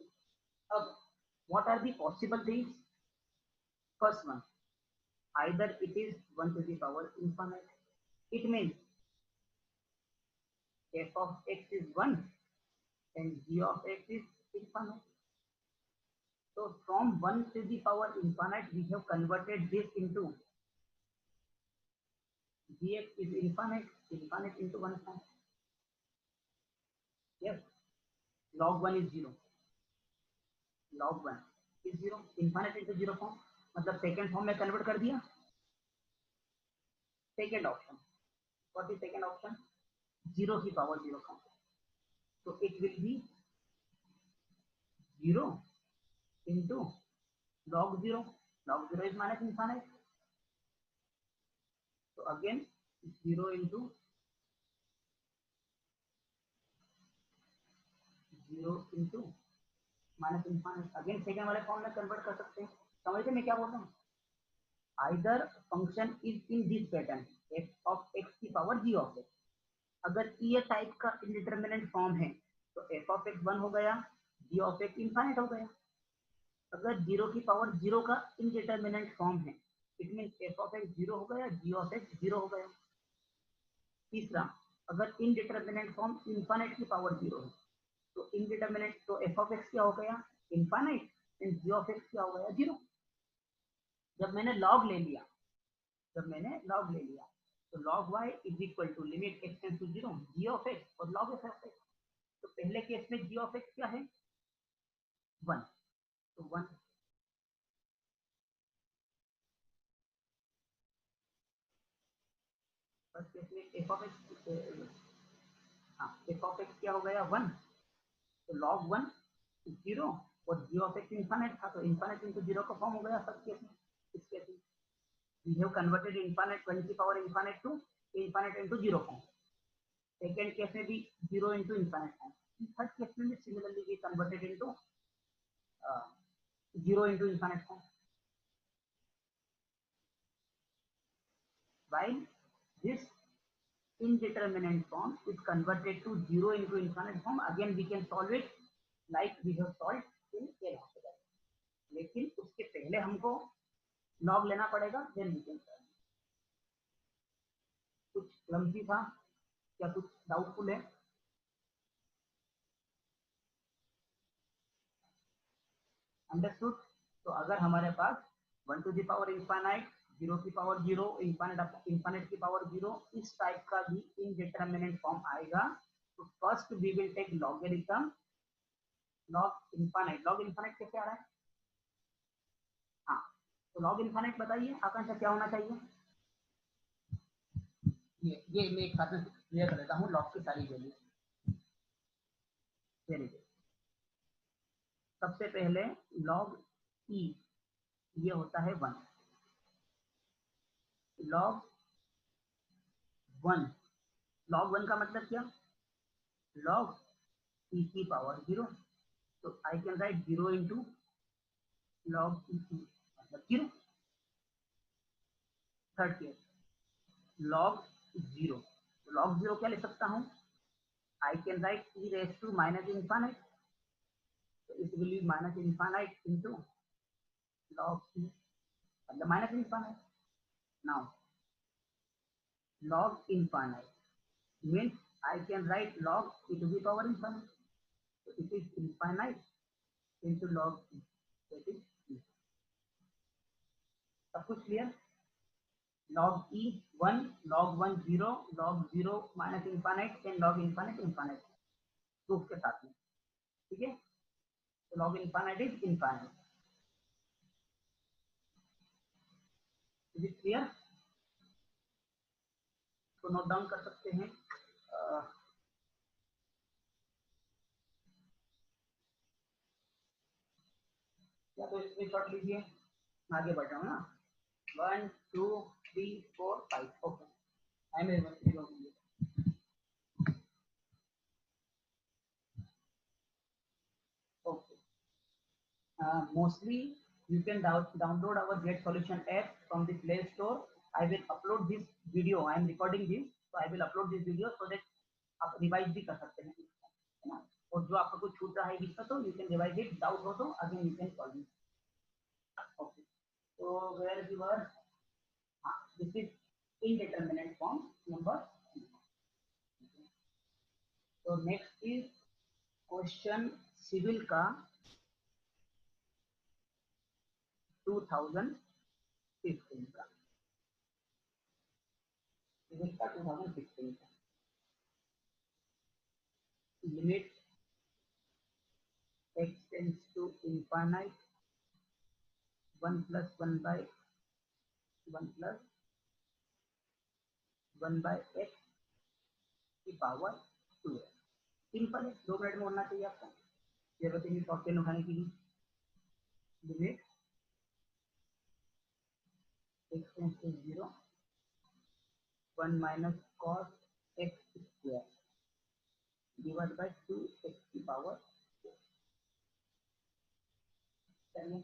अब what are the possible things, first one, either it is 1 to the power infinite, it means f of x is 1 and g of x is infinite. So from 1 to the power infinite we have converted this into gx is infinite, infinite into 1 form. Yes, log 1 is 0, log 1 is 0, infinite into 0 form, मतलब second form में convert कर दिया। Second option, what is second option, 0 की power 0 form, तो it will B 0 into log 0, log 0 is minus infinite, so again 0 into 0 into minus infinite, again second वाले form में convert कर सकते हैं। समझते मैं क्या बोल रहा हूँ, either function is in this pattern f of x की पावर g of x, अगर ये टाइप का इंडिटरमिनेंट फॉर्म है तो f of x 1 हो गया, g of x इनफाइनाइट हो गया। अगर 0 की पावर 0 का इंडिटरमिनेंट फॉर्म है it mean F of x zero हो गया, जी ऑफ एक्स जीरो हो गया। तीसरा, अगर इनडिटर्मिनेंट फॉर्म इन्फानेट की पावर जीरो है तो इनडिटर्मिनेंट, तो एफ ऑफ एक्स क्या हो गया infinite, and g of x क्या हो गया जीरो। जब मैंने लॉग ले लिया, जब मैंने लॉग ले लिया तो log y is equal to limit x tends to zero g of x और लॉग एफ ऑफ एक्स। तो पहले केस में जी ऑफ एक्स क्या है वन, तो वन। फर्स्ट केस में एफ ऑफ एक्स, हाँ एफ ऑफ एक्स क्या हो गया वन, तो लॉग वन जीरो और जी ऑफ एक्स इन्फानेट था तो इन्फानेट इंटू जीरो का फॉर्म हो गया फर्स्ट केस में। इस केस में we have converted infinite 1 की power infinite to infinite into zero form। Second case में भी zero into इन्फानेट form. Third case में भी similarly we converted into zero into infinite form। While this indeterminate form is converted to zero into infinite form, again we can solve it like we have solved in L hospital। लेकिन उसके पहले हमको log लेना पड़ेगा, then we can solve। कुछ clumsy था या कुछ डाउटफुल है? अंडरस्टूड। तो अगर हमारे पास 1 टू द पावर इनफाइनाइट, 0 की पावर 0, इनफाइनाइट की पावर 0 इस टाइप का भी इनडिटरमिनेंट फॉर्म आएगा तो first we will take logarithm log infinite. Log infinite कैसे आ रहा है? हाँ, तो लॉग इनफाइनाइट बताइए आकांक्षा क्या होना चाहिए? ये मैं एक साथ में क्लियर कर देता हूँ लॉग की सारी वैल्यू। Very good. सबसे पहले लॉग ई, ये होता है one. Log one, log one का मतलब क्या? लॉग ई की पावर जीरो, तो I can write zero into log e की मतलब zero. Third case log zero, log zero क्या लिख सकता हूँ? I can write e raise to minus infinite, तो it will be minus infinite into log e मतलब minus infinite. Now log infinite means I can write log e to the power infinite, so it is infinite into log e, that is e। सब कुछ clear? log e 1, log 1 0, log 0 minus infinite and log infinite infinite proof के साथ में, ठीक है? तो log infinite is infinite. Is it clear? तो note down कर सकते हैं। या तो स्क्रीनशॉट लीजिए, आगे बढ़ रहा हूँ ना। 1 2 3 4 5 okay. I am able. Okay. Mostly you can download our Get Solution app from the Play Store। I will upload this video। I am recording this, so I will upload this video so that आप revise भी कर सकते हैं, है ना? और जो आपका कुछ छूट रहा है इसका तो you can revise it, doubt हो तो again you can solve it. Okay, तो वेयर वी वर, हाँ this is indeterminate form number. तो नेक्स्ट इज क्वेश्चन सिविल का 2015 का, सिविल का 2015 का। Limit x tends to infinite 1 plus 1 by 1 plus 1 by x की पावर 2 है। सिंपल है, 2 मिनट में होना चाहिए आपका। जरूरत नहीं शॉर्ट पेन उठाने की भी। Limit x tends to 0 1 minus cos x square divided by 2x की पावर 4। चलिए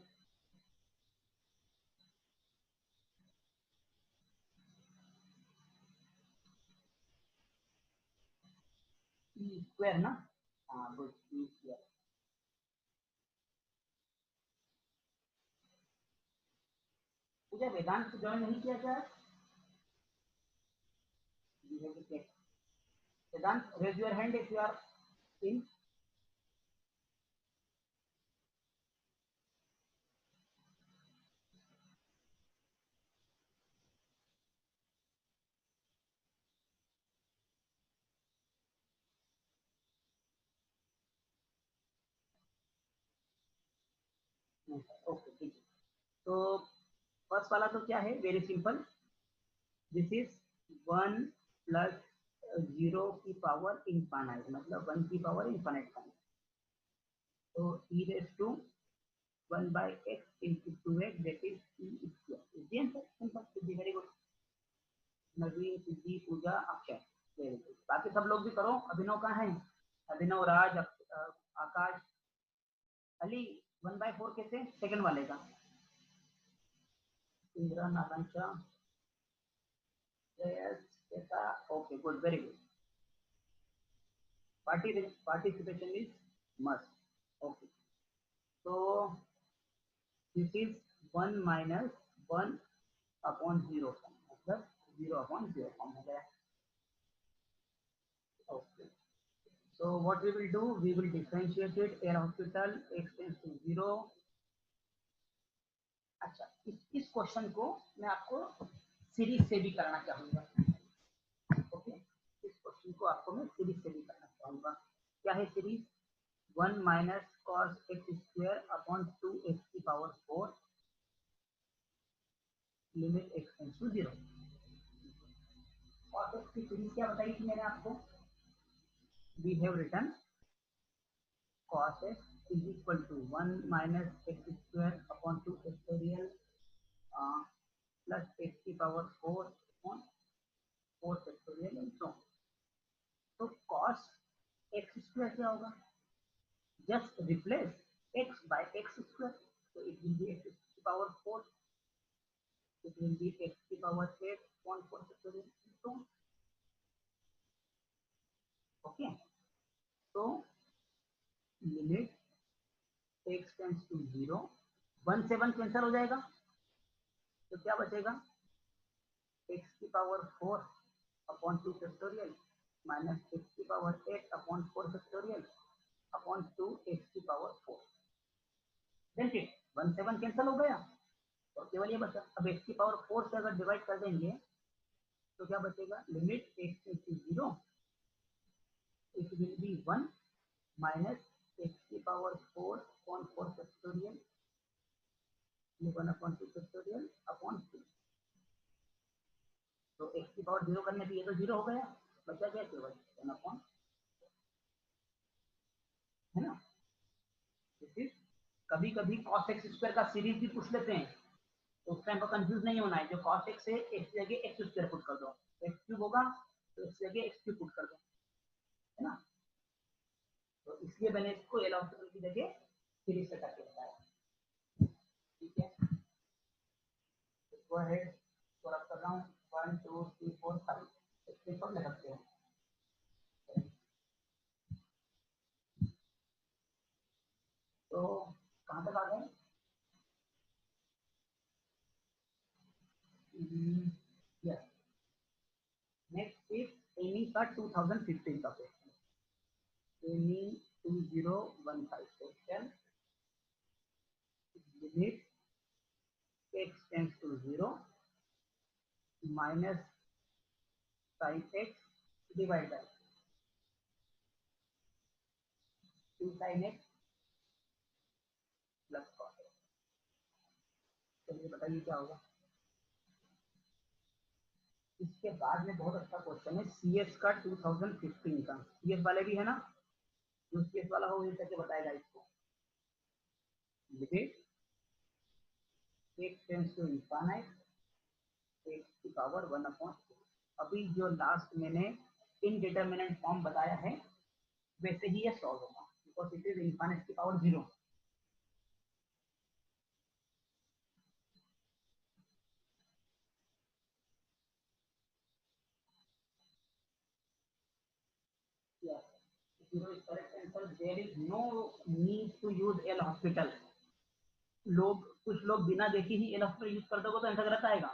ई स्क्वायर ना, हाँ good, e square. Pooja Vedant join नहीं किया क्या? Vedant, raise your hand if you are in. Okay ठीक है. तो फर्स्ट वाला तो क्या है, very simple. This is 1 plus 0 की पावर इनफाइनाइट, मतलब 1 की पावर इनफाइनाइट का. तो e raise to 1 by x into 2x, that is e square. Is the answer? Simple. Siddhi, very good. Naveen, Siddhi, Pooja, Akshay. Very good. बाकी सब लोग भी करो. अभिनव कहाँ है? अभिनव, राज, आकाश, अली. 1/4 कैसे? सेकंड वाले का. इंद्रा, नालंचा, okay good, very good. Participation is must. Okay. So this is 1 minus 1 upon 0 form, मतलब 0 upon 0 form हो गया. Okay. So what we will do, we will differentiate it. L hospital x tends to 0. अच्छा, इस question को मैं आपको series से भी करना चाहूंगा. ओके, इस क्वेश्चन को आपको मैं सीरीज से भी करना चाहूंगा. क्या है series? 1 minus cos x square upon 2x की power 4 limit x tends to 0. Cos x की सीरीज क्या बताई थी मैंने आपको? We have written cos x is equal to 1 minus x square upon 2 factorial plus x की power 4 upon 4 factorial and so on. तो cos x square क्या होगा? Just replace x by x square. So it will be x to the power 4. It will be x to the power 8 upon 4 factorial and so on. Okay. So limit x tends to 0. 1 से 1 cancel हो जाएगा. तो क्या बचेगा? x की power 4 upon 2 factorial minus x की power 8 upon 4 factorial upon 2 x की power 4. Then it 1 से 1 कैंसिल हो गया और केवल ये बचा. अब x की पावर 4 से अगर डिवाइड कर देंगे तो क्या बचेगा? Limit x to 0, it will be 1 minus x की power 4 upon 4 factorial 1 upon 2 factorial upon 2. तो x की पावर 0 करने पे ये तो 0 हो गया, बचा क्या? केवल 1 अपॉन, है ना. कभी कभी cos x स्क्वायर का सीरीज भी पूछ लेते हैं, तो उस टाइम पर कंफ्यूज नहीं होना है. जो cos x है, x की जगह x स्क्वायर पुट कर दो. x क्यूब होगा तो x की जगह x क्यूब पुट कर दो, है ना. तो इसलिए मैंने इसको एल हॉस्पिटल की जगह सीरीज से करके बताया. ठीक है, गो अहेड. थोड़ा कर रहा हूँ. 1 2 3 4 5 इसके पर लगाते हैं. तो कहाँ तक आ गए? यस. नेक्स्ट इज एनी का 2015 का question. Any 2015 question. Limit x tends to 0 minus sin x divided by 2 sin x plus cos x. चलिए बताइए क्या होगा. इसके बाद में बहुत अच्छा क्वेश्चन है CS का 2015 का. CS वाले भी है ना? जो CS वाला हो ये करके बताएगा इसको. Limit x tends to infinite x की पावर 1 अपॉन 2. अभी जो लास्ट मैंने इनडिटरमिनेंट फॉर्म बताया है वैसे ही ये सॉल्व होगा, बिकॉज इट इज इनफाइनाइट की power 0. Yes, 0 is correct answer. There is no need to use L hospital. कुछ लोग बिना देखे ही एल हॉस्पिटल यूज कर दोगे तो ऐसा गलत आएगा,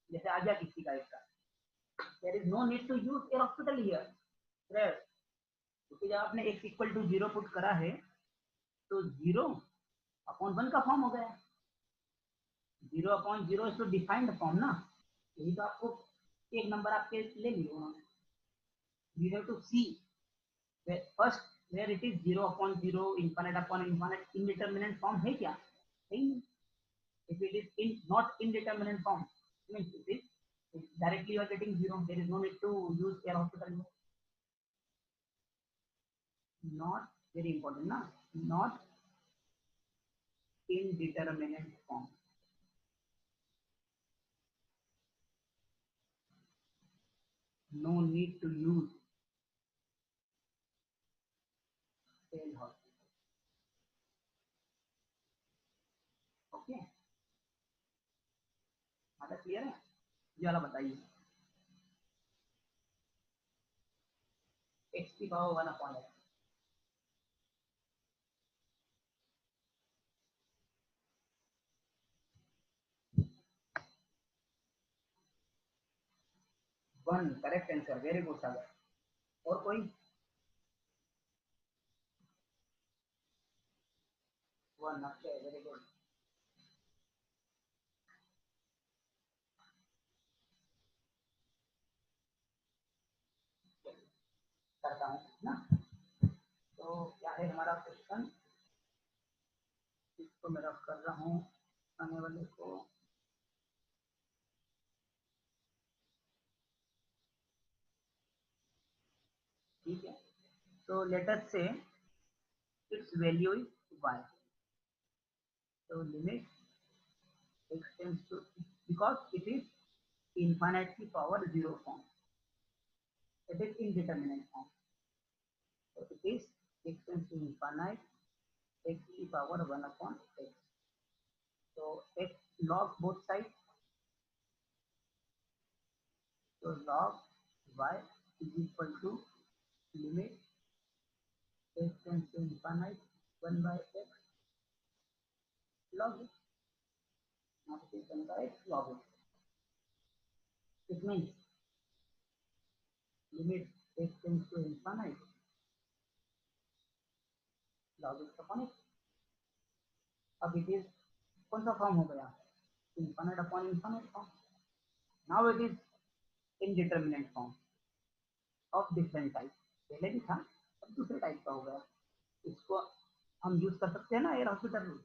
जैसे आ गया किसी का इसका, there is no need to use L'Hospital here, क्योंकि जब आपने x इक्वल टू 0 पुट करा है तो 0/1 का फॉर्म हो गया। 0/0 इज टू डिफाइंड फॉर्म ना, यही तो आपको एक नंबर आपके ले लिए उन्होंने। You have to see first where it is 0/0, infinite upon infinite, indeterminate form है क्या? है ही नहीं। If it is in not indeterminate form, means it is directly you are getting 0. There is no need to use air hospital. Not very important, na? Not indeterminate form. No need to use air hospital. Okay? मतलब clear है? ये वाला बताइए। x की power 1/x। One correct answer, very good Sagar. और कोई? One, अच्छा, very good. करता हूँ ना, तो क्या है हमारा क्वेश्चन, इसको मैं रफ कर रहा हूँ आने वाले को। ठीक है, so let us say its value is y, so limit x tends to, because it is infinitely power 0 form, it is indeterminate form, so it is x tends to infinite x की power 1/x, so x log both sides, so log y is equal to limit x tends to infinite 1/x log x, multiplication by x log x, it means limit x tends to infinite log x upon x। अब it is कौन सा form हो गया? Infinite upon infinite form. Now it is indeterminate form of different type, पहले भी था अब दूसरे टाइप का हो गया। इसको हम यूज कर सकते हैं ना एयर हॉस्पिटल में,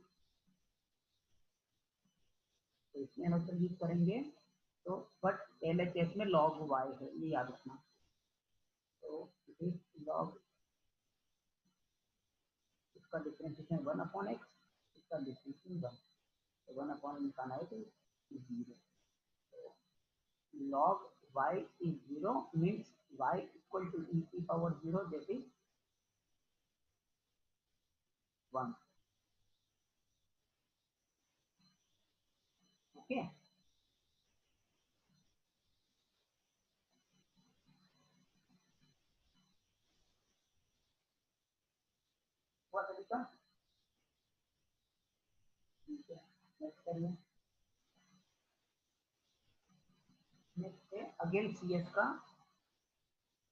तो इसमें हॉस्पिटल यूज करेंगे तो, बट LHS में लॉग वाई है, ये याद रखना। तो इट इज लॉग, इसका डिफरेंशिएशन 1/x, इसका डिफरेंशिएशन 1, तो 1/, is 0, log y is 0 means y equal to e की power 0, that is 1। Okay, हुआ तरीका? ठीक है, नेक्स्ट करिए। नेक्स्ट है अगेन CS का,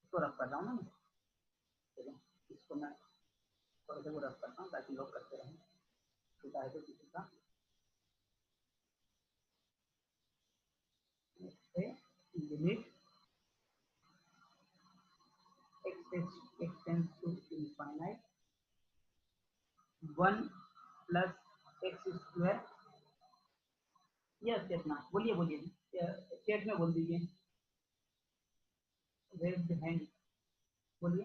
इसको रफ कर रहा हूँ ना मैं, चलो इसको मैं थोड़ा सा वो रफ करता हूँ ताकि लोग करते रहें, छूटा है तो किसी का। नेक्स्ट है limit x tends to infinite 1 plus x square. Yes yes ना, बोलिए बोलिए, चैट में बोल दीजिए, रेज हैंड, बोलिए।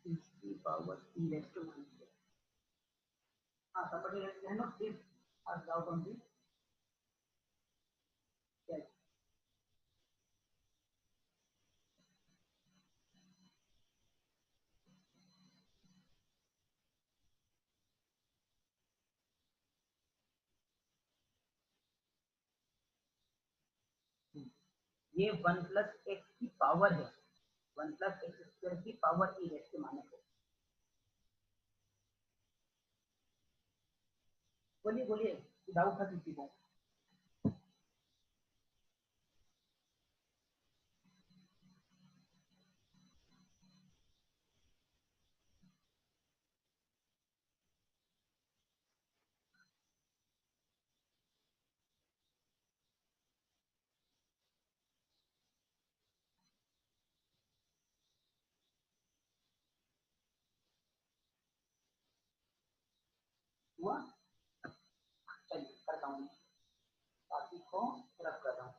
इसकी पावर e raised to -, हाँ somebody raise their hand, please ask doubt on this, yes। ये 1 प्लस एक्स की पावर है, 1 प्लस एक्स स्क्वायर की power e raise to minus x. बोलिए बोलिए, डाउट था किसी को? हुआ? चलिए करता हूँ, बाकी को रख कर रहा हूँ।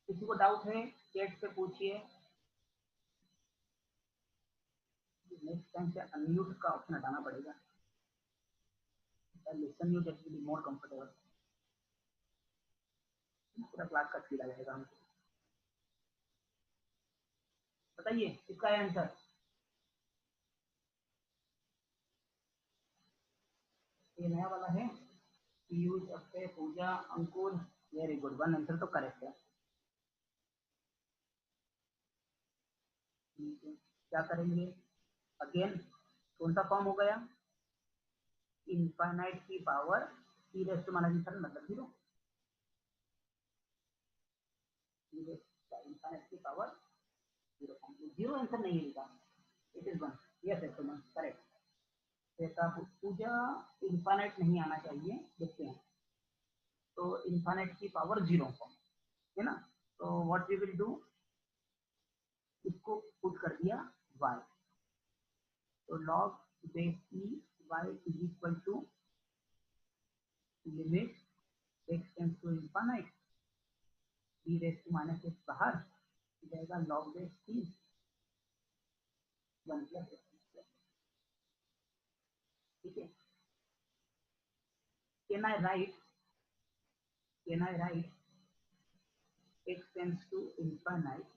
किसी को डाउट है चैट पे पूछिए। नेक्स्ट टाइम से अनम्यूट का ऑप्शन हटाना पड़ेगा, listen mute actually more comfortable, पूरा क्लास का फील आ जाएगा हमको। बताइए इसका है आंसर। ये नया वाला है, पीयूष, अक्षय, पूजा, अंकुर, वेरी गुड, वन आंसर तो करेक्ट है। ठीक है, क्या करेंगे अगेन? कौन सा फॉर्म हो गया? इनफाइनाइट की power e raise to minus मतलब जीरो, इनफाइनाइट की power zero form, zero answer नहीं लिखा, it is one. Yes yes one correct. जैसा पूजा, इनफाइनाइट नहीं आना चाहिए, देखते हैं। तो इनफाइनाइट की पावर जीरो फॉर्म है ना, तो व्हाट वी विल डू, इसको पुट कर दिया y, तो log base e y is equal to limit x tends to infinite e raise to minus x बाहर जाएगा, log base e 1 plus x. ठीक है, can I write, can I write x tends to infinite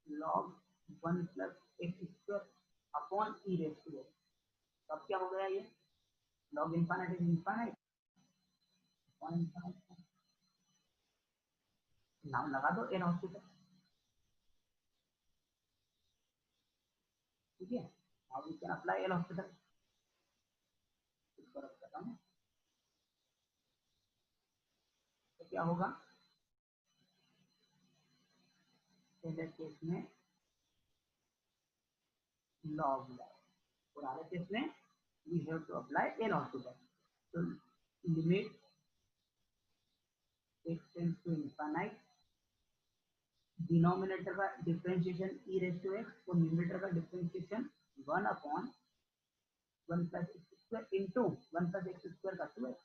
log 1 plus x square upon e raise to x. तो अब क्या हो गया ये, log infinite is infinite upon infinite, नाम लगा दो एल हॉस्पिटल। ठीक है, now we can apply L hospital, इसको रख देता हूँ। तो क्या होगा, पहले केस में log और आगे केस में we have to apply L hospital. तो limit x tends to infinite, denominator का differentiation e raise to x और न्यूमरेटर का differentiation 1 upon 1 plus x square into 1 plus x square का 2x।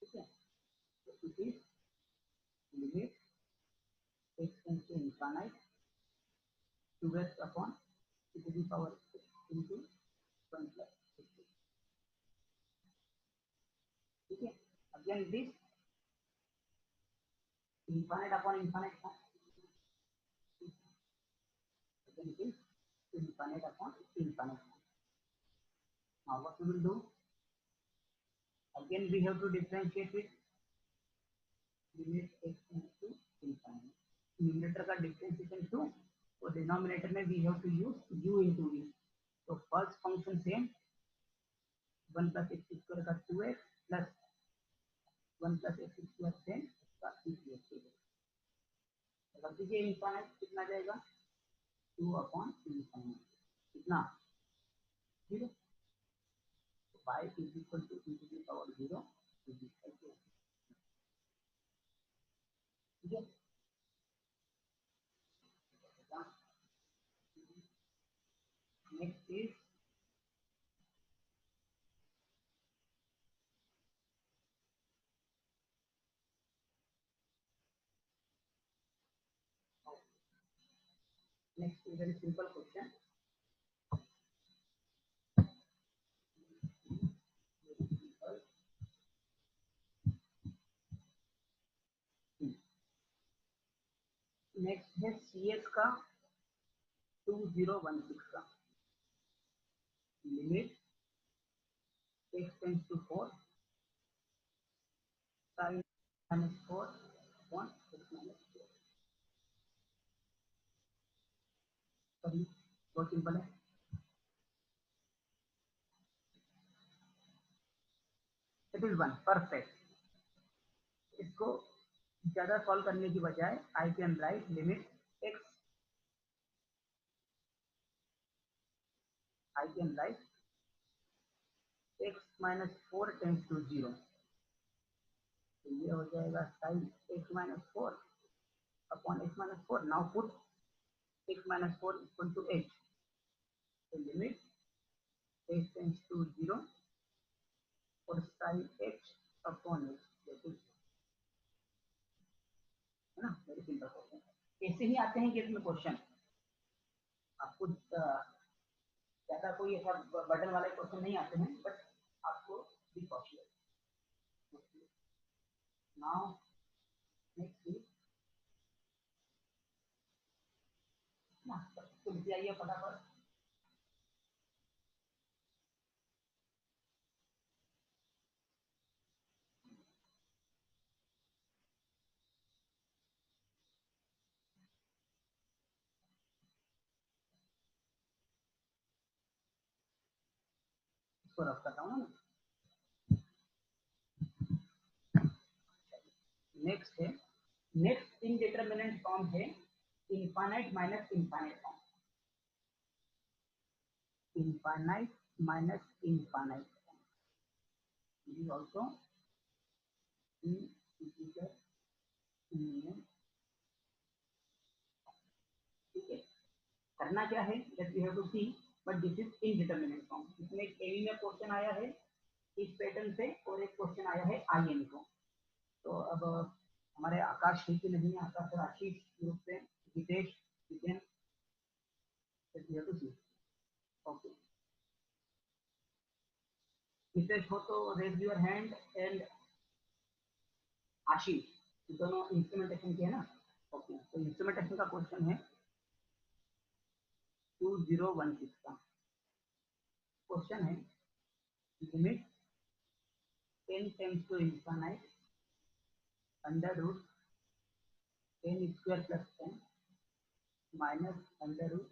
ठीक है, तो it is limit x tends to infinite 2x upon e to the power into 1 plus x. ठीक है, again this infinite upon infinite form, again it is infinite upon infinite form. Now what we will do, again we have to differentiate with limit x tends to infinite, numerator का differentiation 2 और denominator में we have to use u into v। तो first function same 1 plus x square का 2x plus 1 plus x square same का equation, मतलब देखिए infinite कितना जाएगा 2 अपॉन इनफाइनाइट कितना 0, y is equal to e to the power 0 is equal to, ठीक है। Next is next very simple question, next है CS का 2016 का limit x tends to 4 sin -4 upon x -4। सभी बहुत सिंपल है। It is 1 perfect. इसको ज्यादा सॉल्व करने की बजाय I can write limit x, I can write x -4 tends to 0। तो ये हो जाएगा sin x -4 upon x -4। Now put x -4 equal to h। तो लिमिट h टेंस टू 0 और sin h अपॉन h, है ना। Very simple question. ऐसे ही आते हैं गेट में क्वेश्चन। आपको ज्यादा कोई ऐसा बटन वाले क्वेश्चन नहीं आते हैं, बट आपको भी पॉसिबल। नाउ नेक्स्ट ना, तो लिख आइए फटाफट। इसको रफ करता हूँ ना। नेक्स्ट है, नेक्स्ट इनडिटरमिनेंट फॉर्म है infinite minus infinite form. Infinite minus infinite form is also integer union. ठीक है, करना क्या है, that we have to see, but this is indeterminate form. इसमें एक एवी में क्वेश्चन आया है इस पैटर्न से और एक क्वेश्चन आया है आईएन को। तो अब हमारे आकाश ठीक नहीं है, आकाश और आशीष ग्रुप से Jitesh Jiten to see. Okay, Jitesh हो तो raise your hand, and Ashish दोनों इंस्ट्रूमेंटेशन के है ना। ओके, तो इंस्ट्रूमेंटेशन का क्वेश्चन है 2016 का क्वेश्चन है limit 10 tends to infinite under root 10 square plus 10 minus under root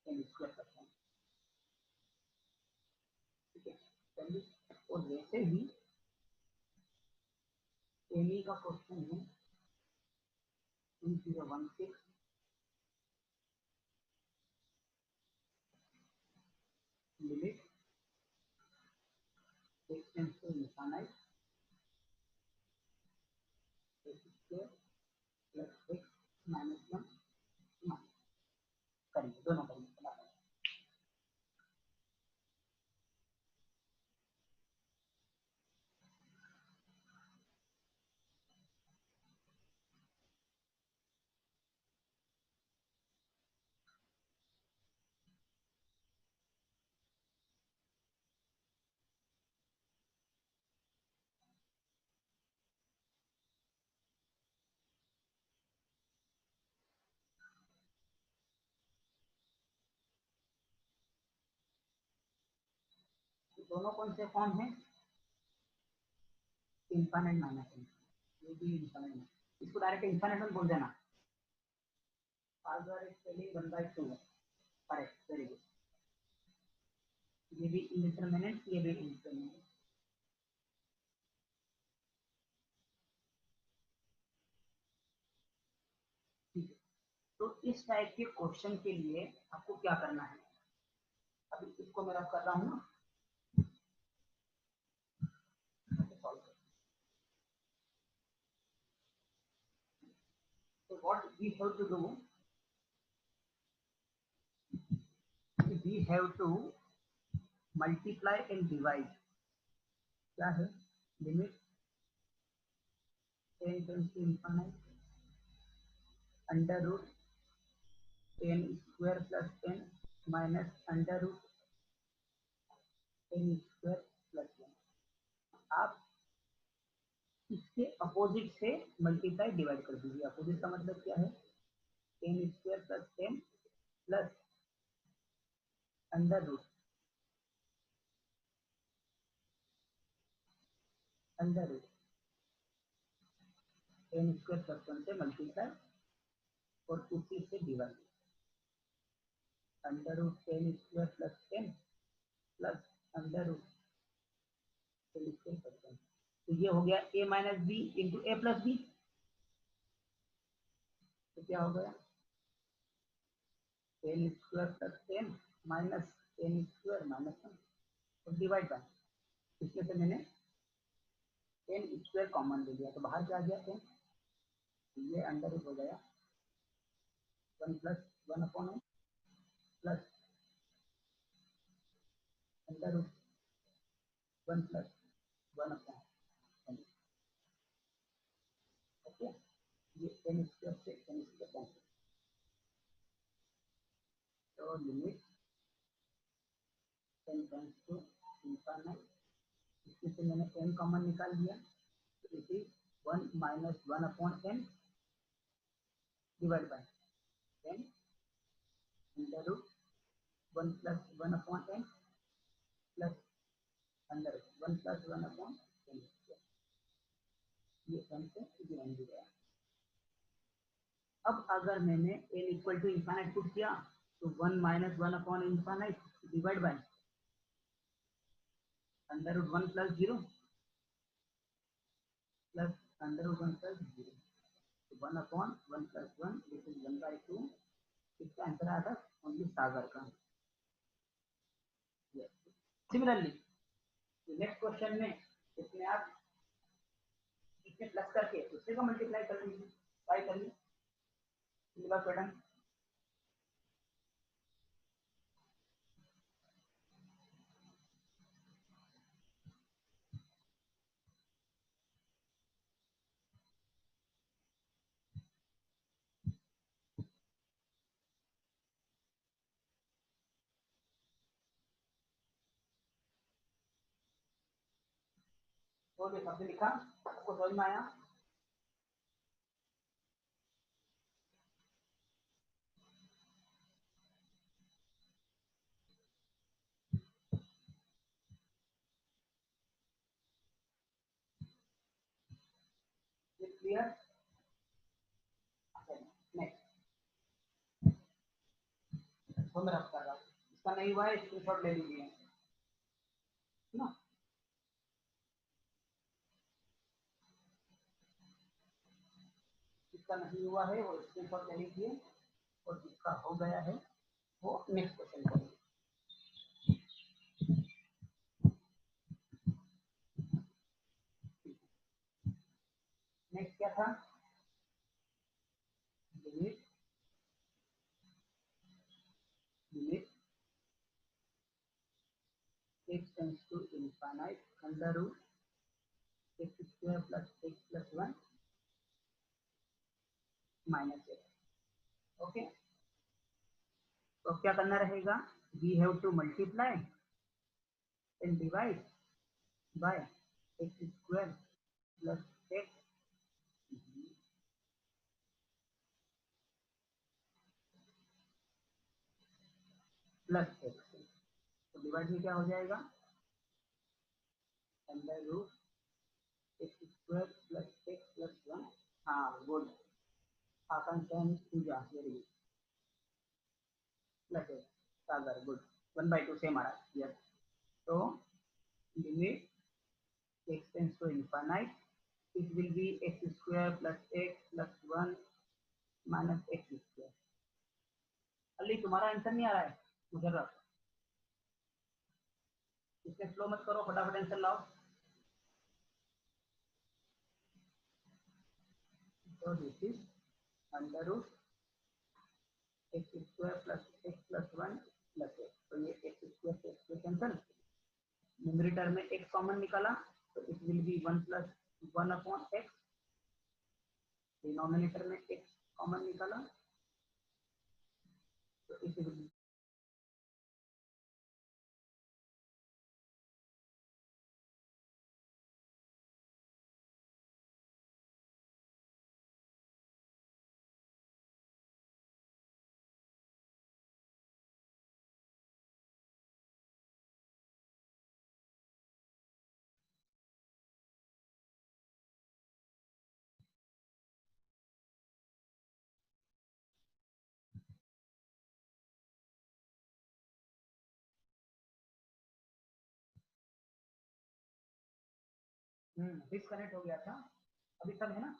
10 square plus 10। ठीक है, चलिए। और वैसे ही एमी का क्वेश्चन है 2016 limit x tends to infinite x square plus x minus 1 करेंगे, दोनों करेंगे। दोनों कौन से फॉर्म है, इनफाइनाइट माइनस ये भी इनफाइनाइट, इसको डायरेक्ट इनफाइनाइट में बोल देना। अगर स्पेलिंग 1/2 है, करेक्ट, वेरी गुड। ये भी इंडिटरमिनेंट, ये भी इंडिटरमिनेंट। ठीक है, तो इस टाइप के क्वेश्चन के लिए आपको क्या करना है, अभी इसको मैं रफ कर रहा हूँ ना। So what we have to do, we have to multiply and divide। क्या है, limit 10 tends to infinite under root 10 square plus 10 minus under root 10 square plus 1। आप इसके अपोजिट से मल्टीप्लाई डिवाइड कर दीजिए। अपोजिट का मतलब क्या है, 10 square plus 10 plus under root under root 10 square plus 1 से मल्टीप्लाई और उसी से divide, under root 10 square plus 10 plus under root 10 square plus 1। तो ये हो गया a minus B into A plus B. तो क्या हो गया, 10 square plus 10 minus 10 square minus 1 और डिवाइड बाय, इसमें से मैंने 10 स्क्वायर कॉमन ले लिया तो बाहर क्या आ गया 10, ये अंडर रूट हो गया 1 plus 1 upon n plus under root 1 plus 1 upon n. Okay, ये 10 स्क्वायर से 10 स्क्वायर कैंसिल, तो लिमिट 10 टेंस टू इंफिनिट, इसमें से मैंने n कॉमन निकाल लिया, तो it is 1 minus 1 upon n divide by 10 under root 1 plus 1 upon n plus under root 1 plus 1 upon n square, ये n से ये n गया। अब अगर मैंने n equal to infinite put किया तो 1 minus 1 upon infinite divide by under root 1 plus 0 plus under root 1 plus 0, तो 1 upon 1 plus 1 this is 1 by 2। इसका आंसर आया था ओनली सागर का। सिमिलरली नेक्स्ट क्वेश्चन में इसमें आप इसमें प्लस करके दूसरे को मल्टीप्लाई कर लीजिए, ट्राई करिए सिमिलर पैटर्न। तो ये शब्द लिखा आपको समझ में आया, क्लियर। नेक्स्ट तो मैं रख कर रहा हूँ, इसका नहीं हुआ है स्क्रीनशॉट ले लीजिए ना, जिसका नहीं हुआ है वो स्क्रीनशॉट ले लीजिए और जिसका हो गया है वो नेक्स्ट क्वेश्चन करिए। नेक्स्ट क्या था, limit limit x tends to infinite under root x square plus x plus 1 minus x। Okay, तो क्या करना रहेगा, we have to multiply and divide by x square plus x plus x। तो divide में क्या हो जाएगा, under root x square plus x plus 1। हाँ good, Akanksha Pooja very good, plus x Sagar good, 1/2 से हमारा यस। तो limit x tends to infinite, it will be x square plus x plus 1 minus x square। Ali तुम्हारा answer नहीं आ रहा है उधर रख, इसमें फ्लो मत करो, फटाफट आंसर लाओ। तो this is under root x square plus x plus 1 plus x, तो ये एक्स स्क्वायर से एक्स स्क्वायर कैंसल, न्यूमरेटर में एक्स कॉमन निकाला तो it will be 1 plus 1 upon x, denominator में एक्स कॉमन निकाला तो इट विल डिस्कनेक्ट हो गया था, अभी सब है ना?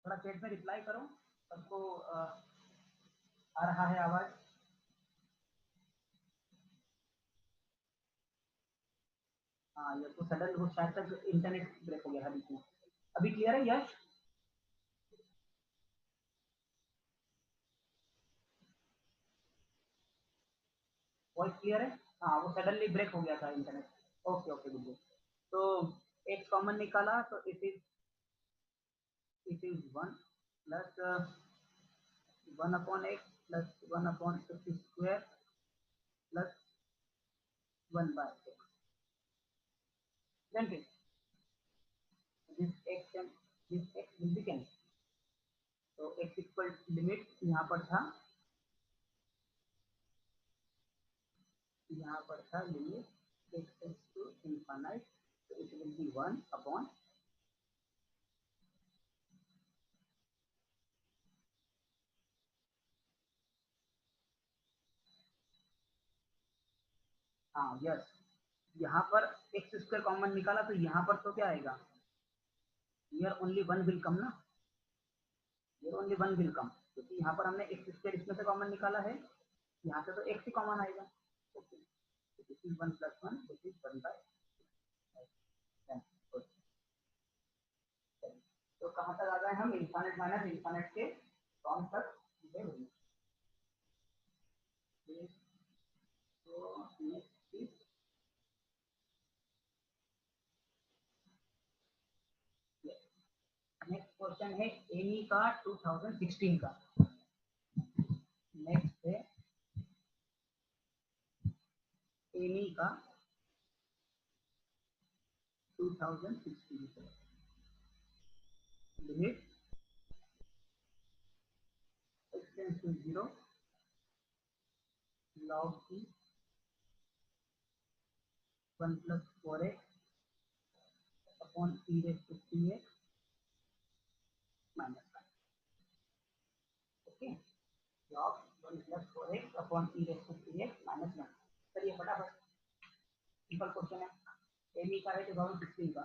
थोड़ा चैट में रिप्लाई करो, सबको आ रहा है आवाज? हाँ, ये तो सडन वो शायद तक इंटरनेट ब्रेक हो गया था बीच में। अभी क्लियर है यश? वॉइस क्लियर है? हाँ, वो सडनली ब्रेक हो गया था इंटरनेट। Okay okay good. तो एक कॉमन निकाला तो it is 1 plus 1/x plus 1/x² plus 1/x, isn't it? This x and this x will be cancelled. तो x इक्वल लिमिट यहाँ पर था limit x tends to infinite, तो it will be 1 upon हाँ yes, यहाँ पर x² common निकाला तो यहाँ पर तो क्या आएगा, हियर ओनली 1 विल कम ना, हियर ओनली 1 विल कम, क्योंकि यहाँ पर हमने x² इसमें से कॉमन निकाला है, यहाँ से तो x ही कॉमन आएगा। Okay, this is 1 + 1, this is 1/10। तो कहाँ तक आ गए हम, इनफाइनाइट माइनस इनफाइनाइट के फॉर्म तक गए हुए। तो नेक्स्ट क्वेश्चन है एनी का 2016 का। नेक्स्ट है एनी का 2016 का limit x tends to 0 log e 1 + 4x upon e raised to 3x minus 1। Okay, log 1 + 4x upon e raised to 3x minus 1। चलिए फटाफट, सिंपल क्वेश्चन है, एनी का है 2016 का।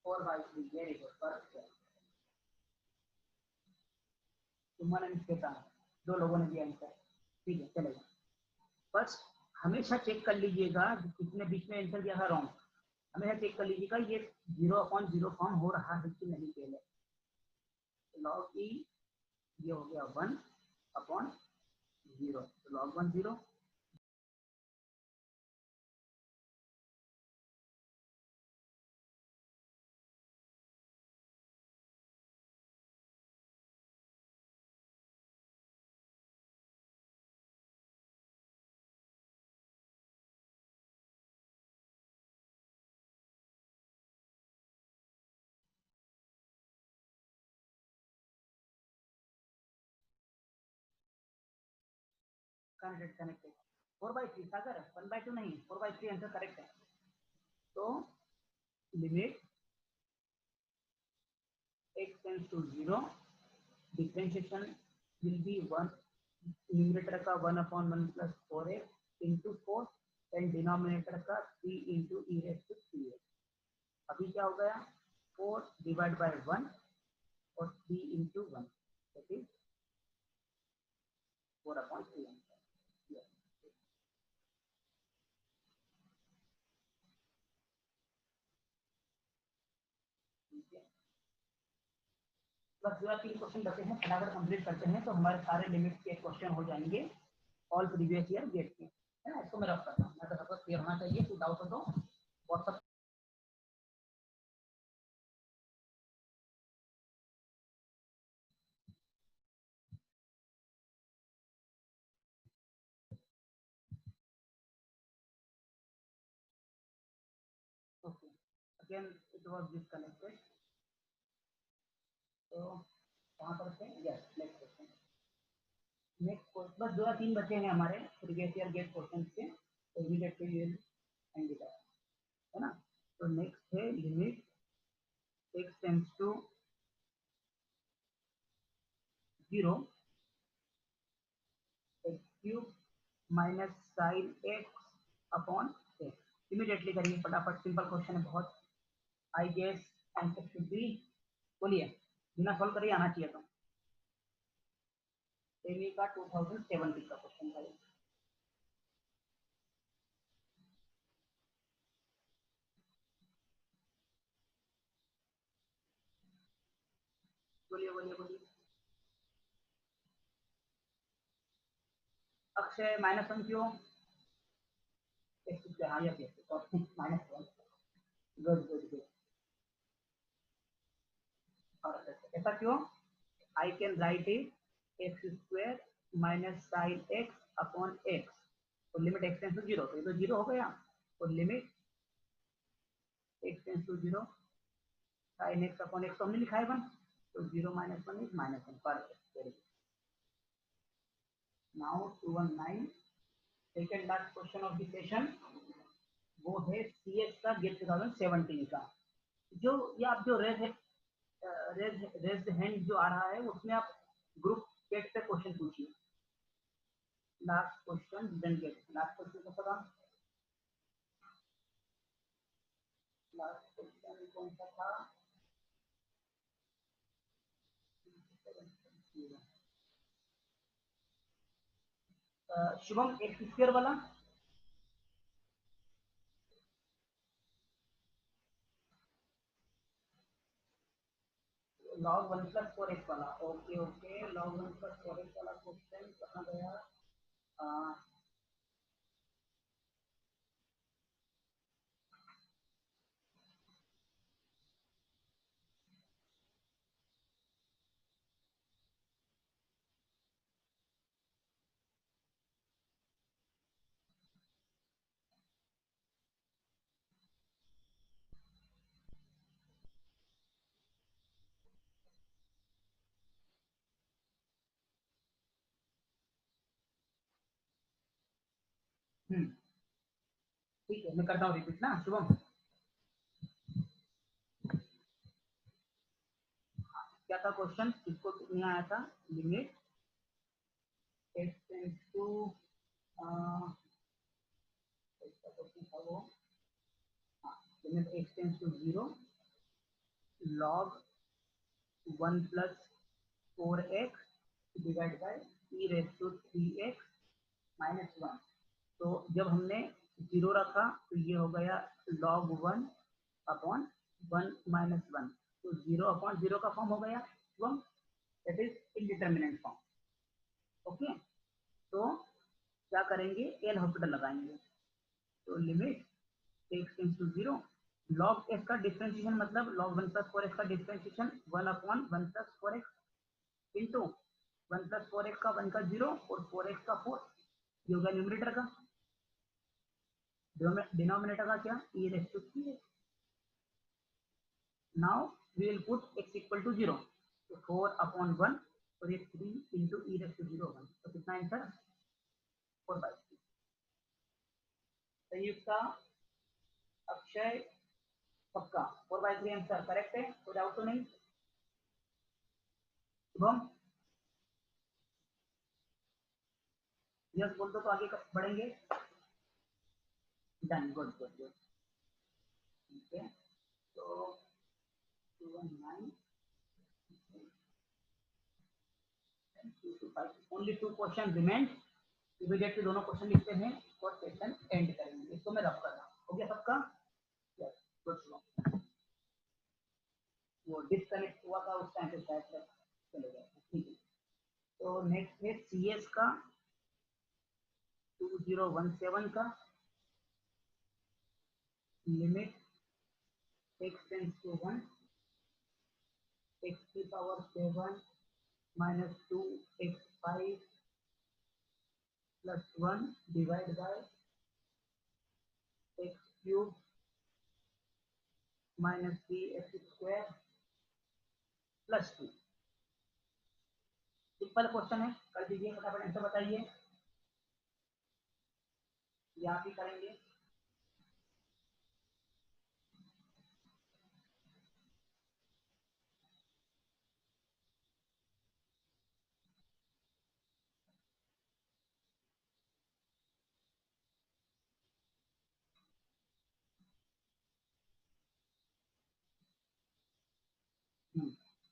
Four by three, very good, perfect. Suman and Shweta, दो लोगों ने दिया आंसर, ठीक है चलेगा। फर्स्ट हमेशा चेक कर लीजिएगा, किसने बीच में आंसर दिया था रॉन्ग, हमेशा चेक कर लीजिएगा ये 0/0 फॉर्म हो रहा है कि नहीं पहले। लॉग ई ये हो गया 1/0, तो log 1 0, कनेक्टेड 4/3 सागर 1/2 नहीं, 4/3 आंसर करेक्ट है। तो limit x tends to 0, differentiation will be 1, numerator का 1/1 + 4x इंटू 4 एंड डिनोमिनेटर का 3 into e raised to 3x। अभी क्या हो गया, 4 डिवाइड बाय 1 और 3 इंटू 1, दैट इज 4/3। बस जो 3 क्वेश्चन बचे हैं फटाफट कंप्लीट करते हैं, तो हमारे सारे लिमिट के क्वेश्चन हो जाएंगे ऑल प्रीवियस ईयर गेट के, है ना। इसको मैं रख करता हूँ, मैं तो सबको क्लियर होना चाहिए, कोई डाउट हो तो WhatsApp again it was disconnected. तो कहाँ पर थे? Yes, next question. नेक्स्ट बस 2 या 3 बचे हैं हमारे प्रीवियस ईयर गेट क्वेश्चन के, तो इमीडिएटली ये एंड है ना। तो नेक्स्ट है limit x tends to 0 x cube minus sine x upon x। Immediately करिए फटाफट, सिंपल क्वेश्चन है बहुत। I guess answer should be, बोलिए, बिना सॉल्व करिए आना चाहिए। तो सेमी का 2017 का क्वेश्चन था। बोलिए बोलिए बोलिए। अक्षय -1 क्यों? हाँ yes yes, -1, good good good. ऐसा क्यों? I can write it x square minus sine x upon x. तो लिमिट एक्स टेंस टू 0, तो ये तो 0 हो गया। तो limit x tends to 0 sine x upon x तो हमने लिखा है 1, तो 0 - 1 is -1। Perfect, very good. Now 219 second last question of the session, वो है सीएस का गेट 2017 का। जो ये आप जो रेज हैंड जो आ रहा है उसमें आप ग्रुप गेट पे क्वेश्चन पूछिए। Last question didn't get, last question को पता, लास्ट क्वेश्चन कौन सा था? शुभम एक्स स्क्वायर वाला, log 1 + 4x वाला। ओके ओके, log 1 + 4x वाला क्वेश्चन कहाँ गया? ठीक है, मैं करता हूँ रिपीट ना शुभम। क्या था क्वेश्चन, इसको नहीं आया था? लिमिट एक्स टेंड्स टू, इसका क्वेश्चन था वो, limit x tends to 0 log 1 + 4x divide by e raise to 3x - 1। तो जब हमने 0 रखा तो ये हो गया log 1 अपॉन 1 - 1, तो 0 अपॉन 0 का फॉर्म हो गया, that is indeterminate form. Okay, तो क्या करेंगे, एल हॉस्पिटल लगाएंगे। तो limit x tends to 0 log x का डिफरेंशिएशन, मतलब log 1 + 4x का differentiation 1 upon 1 + 4x into 1 + 4x का 1 का 0 और 4x का 4, ये होगा न्यूमरेटर का। डिनोमिनेटर का क्या, e raise to 3x। Now we will put x equal to 0, तो 4 अपॉन 1 और ये 3 इंटू e रेज़ टू 0 1, तो कितना आंसर 4/3। संयुक्ता, अक्षय, पक्का 4/3 आंसर करेक्ट है, कोई डाउट तो नहीं? शुभम यस बोल दो तो आगे बढ़ेंगे। Done, good good good. ठीक है, तो 219 ओनली 2 क्वेश्चन रिमेंड। इमीडिएटली दोनों क्वेश्चन लिखते हैं और सेशन एंड करेंगे। इसको मैं रब कर रहा हूँ, हो गया सबका? Yes, good. वो डिस्कनेक्ट हुआ था उस टाइम पे शायद से चले गए, ठीक है। तो नेक्स्ट है सीएस का 2017 का, limit x tends to 1 x की power 7 - 2x5 + 1 divide by x³ minus 3x² plus 2। Simple question है, कर दीजिए फटाफट, आंसर बताइए, या आप ही करेंगे?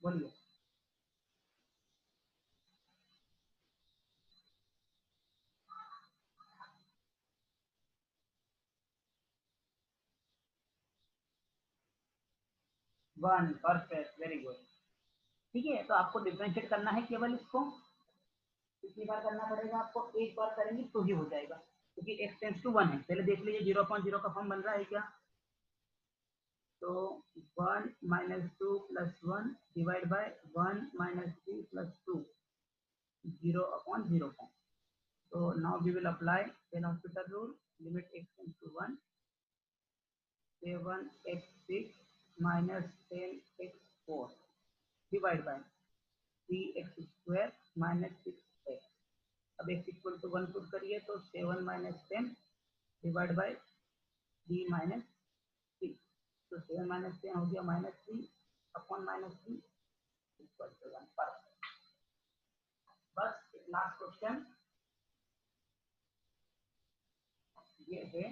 बोलिए। One, perfect, very good. ठीक है, तो आपको डिफरेंशिएट करना है केवल इसको। कितनी बार करना पड़ेगा आपको? एक बार करेंगे तो ही हो जाएगा, क्योंकि x टेंस टू 1 है। पहले देख लीजिए 0.0 का फॉर्म बन रहा है क्या? तो 1 minus 2 plus 1 divide by 1 minus 3 plus 2, 0/0 form. So now we will apply L'Hospital rule. Limit x tends to 1. 7x6 minus 10x4 divide by 3x square minus 6x. अब x इक्वल टू 1 पुट करिए तो 7 minus 10 divide by 3 minus 3। तो 7 minus 10 हो गया minus 3 upon minus 3 equal to 1 पर। बस एक last question ये है,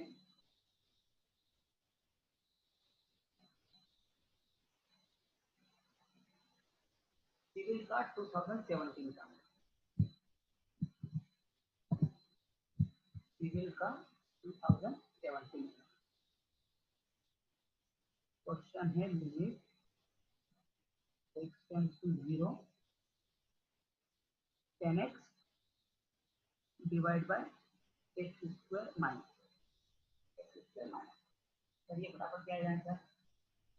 सिविल का 2017 का, सिविल का 2017 क्वेश्चन है। Limit x tends to 0 10x divide by x square minus x square minus. चलिए फटाफट क्या है आंसर,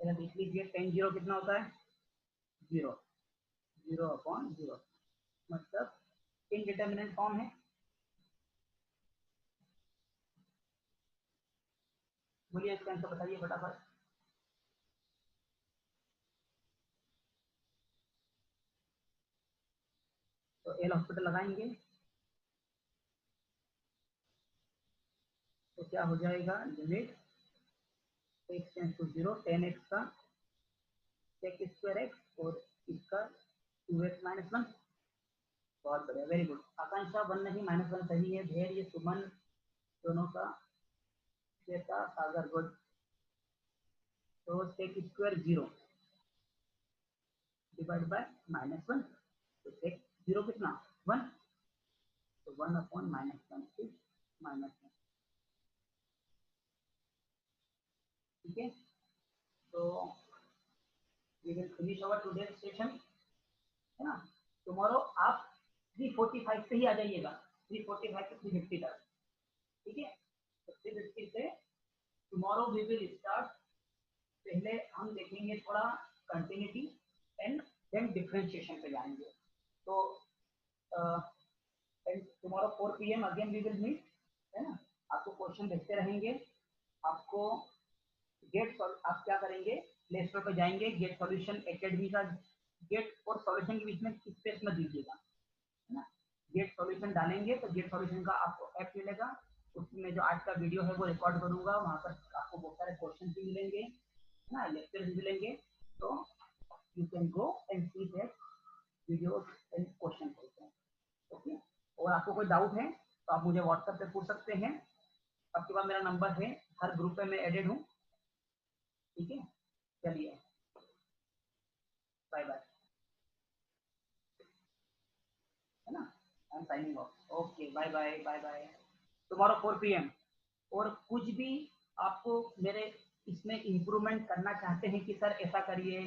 पहले देख लीजिए। 10 0 कितना होता है? 0, 0/0, मतलब इनडिटर्मिनेट फॉर्म है। बोलिए इसका आंसर बताइए फटाफट। तो एल हॉस्पिटल लगाएंगे तो क्या हो जाएगा? Limit x tends to 0 10x का sec स्क्वायर x और इसका 2x माइनस 1। बहुत बढ़िया, वेरी गुड। आकांक्षा 1 नहीं, -1 सही है। धैर्य, सुमन, दोनों का, श्वेता, सागर, गुड। तो sec स्क्वायर 0 डिवाइड बाय -1, तो sec 0 कितना? 1, तो 1/-1 इज -1। ठीक है, तो we will finish our today session, है ना। टुमारो आप 3:45 से ही आ जाइएगा, 3:45 से 3:50 तक। ठीक है, तो 3:50 से टुमारो वी विल स्टार्ट। पहले हम देखेंगे थोड़ा कंटिन्यूटी एंड देन डिफरेंशिएशन पे जाएंगे। तो tomorrow 4 PM again we will meet, है ना। आपको क्वेश्चन देखते रहेंगे। आपको गेट आप क्या करेंगे, प्ले स्टोर पर जाएंगे, गेट सॉल्यूशन एकेडमी का गेट और सॉल्यूशन के बीच में स्पेस मत दीजिएगा, है ना। गेट सॉल्यूशन डालेंगे तो गेट सॉल्यूशन का आपको ऐप मिलेगा, उसमें जो आज का वीडियो है वो रिकॉर्ड करूंगा, वहां पर आपको बहुत सारे क्वेश्चन भी मिलेंगे, है ना, लेक्चर भी मिलेंगे। तो you can go and see that video and question. Okay, और आपको कोई डाउट है तो आप मुझे व्हाट्सएप पे पूछ सकते हैं। आपके पास मेरा नंबर है, हर ग्रुप में मैं एडेड हूँ। ठीक है, चलिए, बाय बाय, है ना। I am signing off. Okay, bye bye, bye bye. Tomorrow 4 PM। और कुछ भी आपको मेरे इसमें इम्प्रूवमेंट करना चाहते हैं कि सर ऐसा करिए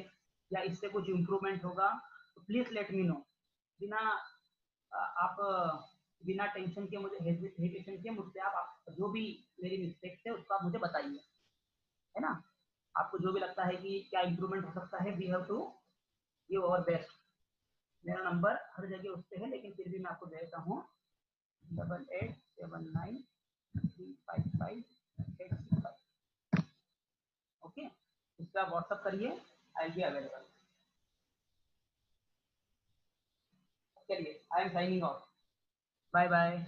या इससे कुछ इम्प्रूवमेंट होगा, तो प्लीज लेट मी नो। बिना आप बिना टेंशन के, मुझे हेजिटेशन के मुझसे आप जो भी मेरी मिस्टेक्स है उसको आप मुझे बताइए, है ना। आपको जो भी लगता है कि क्या इम्प्रूवमेंट हो सकता है, we have to give our best. मेरा नंबर हर जगह उस पर है, लेकिन फिर भी मैं आपको देता हूँ 8879355865। ओके, उसका व्हाट्सअप करिए, आई विल बी अवेलेबल। चलिए, I am signing off, bye bye.